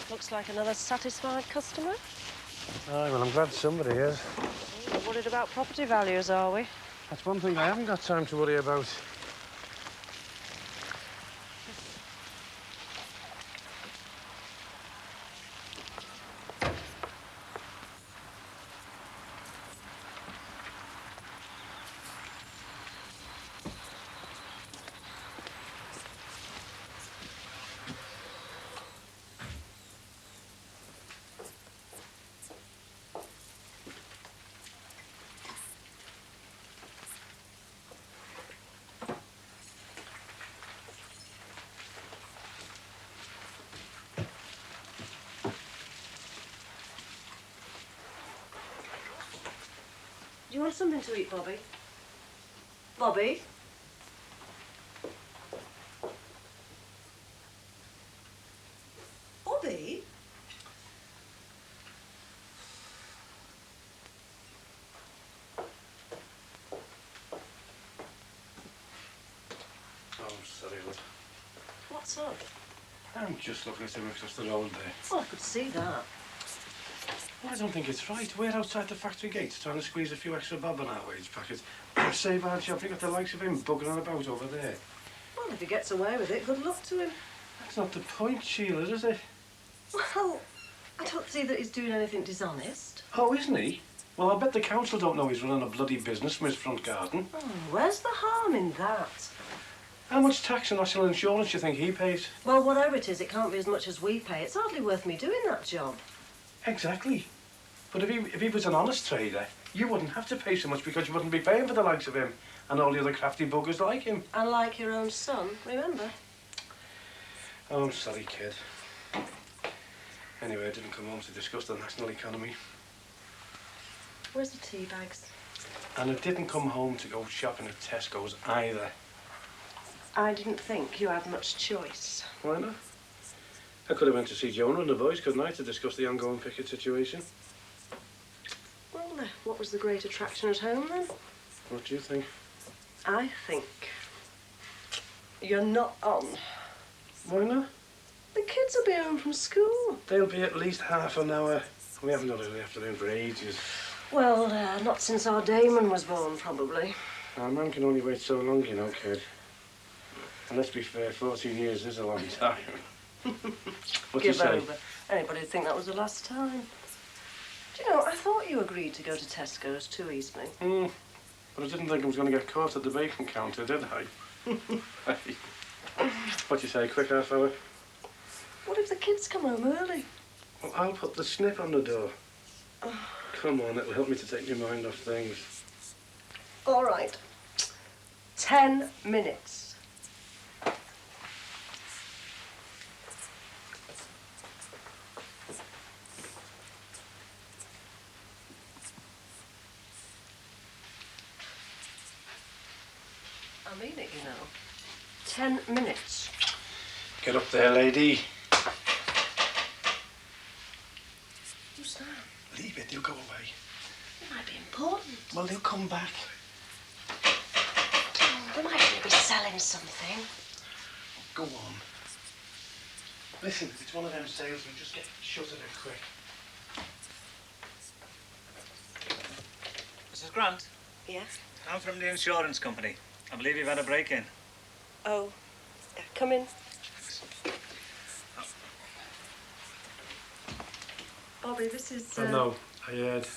Looks like another satisfied customer. Aye, well, I'm glad somebody is. We're worried about property values, are we? That's one thing I haven't got time to worry about. Do you want something to eat, Bobby? Bobby? Bobby? Oh, sorry, lad. What's up? I'm just looking at him across the road there. Oh, I could see that. Well, I don't think it's right. We're outside the factory gates trying to squeeze a few extra bob on our wage packet. Save our job. You've got the likes of him buggering about over there. Well, if he gets away with it, good luck to him. That's not the point, Sheila, is it? Well, I don't see that he's doing anything dishonest. Oh, isn't he? Well, I bet the council don't know he's running a bloody business from his front garden. Oh, where's the harm in that? How much tax and national insurance do you think he pays? Well, whatever it is, it can't be as much as we pay. It's hardly worth me doing that job. Exactly. But if he was an honest trader, you wouldn't have to pay so much because you wouldn't be paying for the likes of him and all the other crafty buggers like him. And like your own son, remember? Oh, I'm sorry, kid. Anyway, I didn't come home to discuss the national economy. Where's the tea bags? And I didn't come home to go shopping at Tesco's either. I didn't think you had much choice. Why not? I could have went to see Jonah and the boys, couldn't I, to discuss the ongoing picket situation? Well, what was the great attraction at home, then? What do you think? I think you're not on. Why not? The kids will be home from school. They'll be at least half an hour. We haven't done it in the afternoon for ages. Well, not since our Damon was born, probably. Our man can only wait so long, you know, kid. And let's be fair, 14 years is a long time. What do you Give say? over. Anybody'd think that was the last time. Do you know, I thought you agreed to go to Tesco's too easily. But I didn't think I was going to get caught at the bacon counter, did I? Hey. What do you say, quick half hour? What if the kids come home early? Well, I'll put the snip on the door. Come on, it'll help me to take your mind off things. All right. 10 minutes. I mean it, you know. 10 minutes. Get up there, lady. Who's that? Leave it, they'll go away. It might be important. Well, they'll come back. They might only be selling something. Go on. Listen, if it's one of them salesmen, just get shut of it quick. Mrs. Grant? Yes? I'm from the insurance company. I believe you've had a break-in. Oh, come in. Bobby, this is... No, I heard.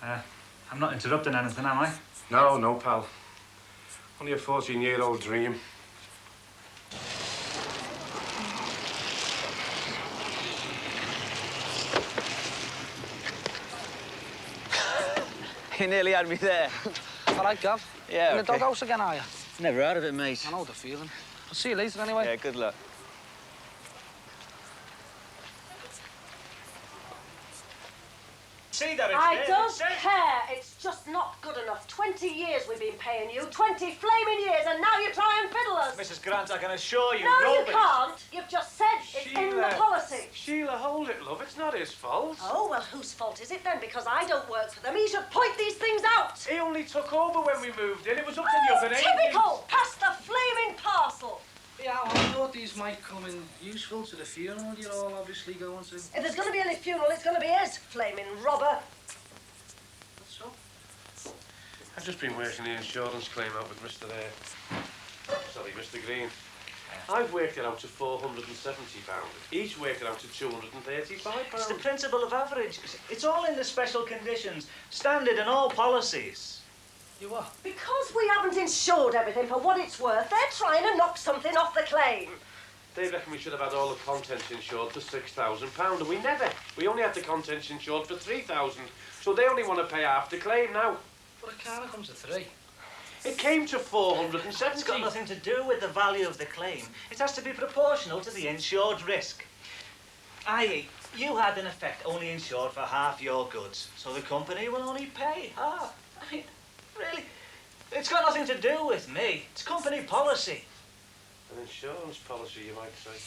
I'm not interrupting anything, am I? No, no, pal. Only a 14-year-old dream. You nearly had me there. All right, Gav. Yeah, In the okay. doghouse again, are you? Never heard of it, mate. I know the feeling. I'll see you later anyway. Yeah, good luck. See that it's I there, don't it's there. care. It's just not good enough. 20 years we've been paying you. 20 flaming years, and now you try and fiddle us. Mrs. Grant, I can assure you, No, you nobody... can't. You've just said it's in the policy. Sheila, hold it, love. It's not his fault. Oh, well, whose fault is it then? Because I don't work for them. He should point these things out. He only took over when we moved in. It was up to the other agents. Typical. Pass the flaming parcel. Yeah, I thought these might come in useful to the funeral you're all obviously going to. If there's going to be any funeral, it's going to be his, flaming robber. What's up? I've just been working the insurance claim out with Mr. Mr. Green. I've worked it out to £470. He's worked it out to £235. It's the principle of average. It's all in the special conditions, standard in all policies. You what? Because we haven't insured everything for what it's worth, they're trying to knock something off the claim. They reckon we should have had all the contents insured for £6,000, and we never. We only had the contents insured for £3,000, so they only want to pay half the claim now. But it can't come to 3. It came to 470. It's got nothing to do with the value of the claim. It has to be proportional to the insured risk. I.e., you had, in effect, only insured for half your goods, so the company will only pay half. I mean, really, it's got nothing to do with me. It's company policy. An insurance policy, you might say.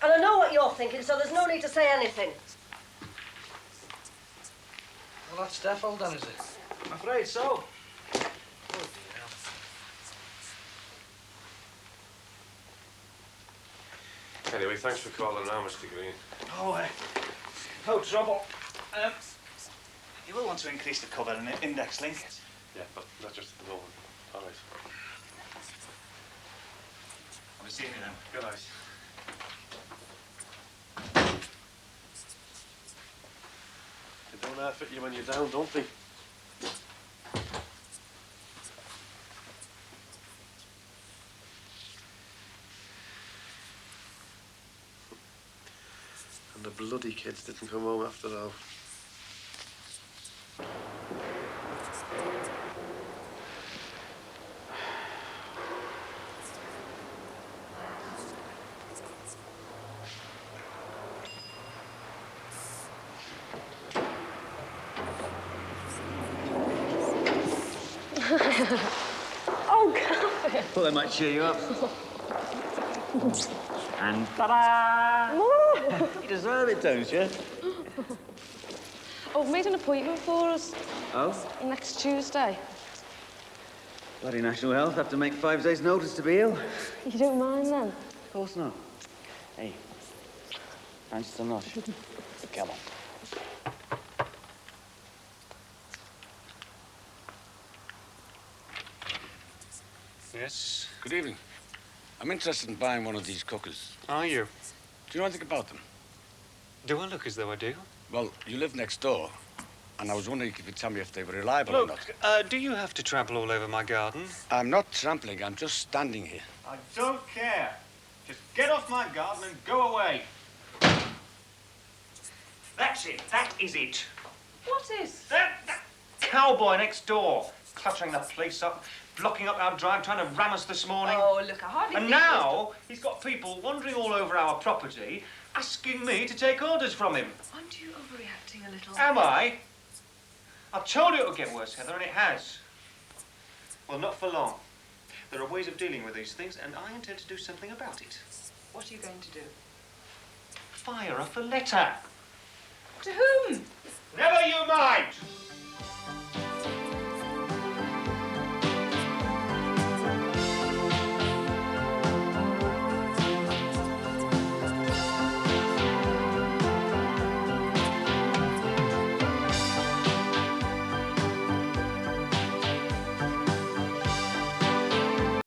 And I know what you're thinking, so there's no need to say anything. Well, that's their fault then, is it? I'm afraid so. Anyway, thanks for calling now, Mr. Green. Oh, no trouble. You will want to increase the cover and index link it. Yeah, but not just at the moment. All right. I'll be seeing you then. Good night. They don't laugh at you when you're down, don't they? And the bloody kids didn't come home after all. Oh, God. Well, they might cheer you up. And ta-da! You deserve it, don't you? Oh, I've made an appointment for us Oh? next Tuesday. Bloody National Health have to make 5 days' notice to be ill. You don't mind then? Of course not. Hey, fancy some nosh? Come on. Yes? Good evening. I'm interested in buying one of these cookers. Are you? Do you know anything about them? Do I look as though I do? Well, you live next door, and I was wondering if you could tell me if they were reliable or not. Look, do you have to trample all over my garden? I'm not trampling, I'm just standing here. I don't care. Just get off my garden and go away. That's it. That is it. What is? That cowboy next door, cluttering the place up, blocking up our drive, trying to ram us this morning. Oh, look, I hardly And think now he's got people wandering all over our property, asking me to take orders from him. Aren't you overreacting a little? Am I? I've told you it would get worse, Heather, and it has. Well, not for long. There are ways of dealing with these things, and I intend to do something about it. What are you going to do? Fire off a letter. To whom? Never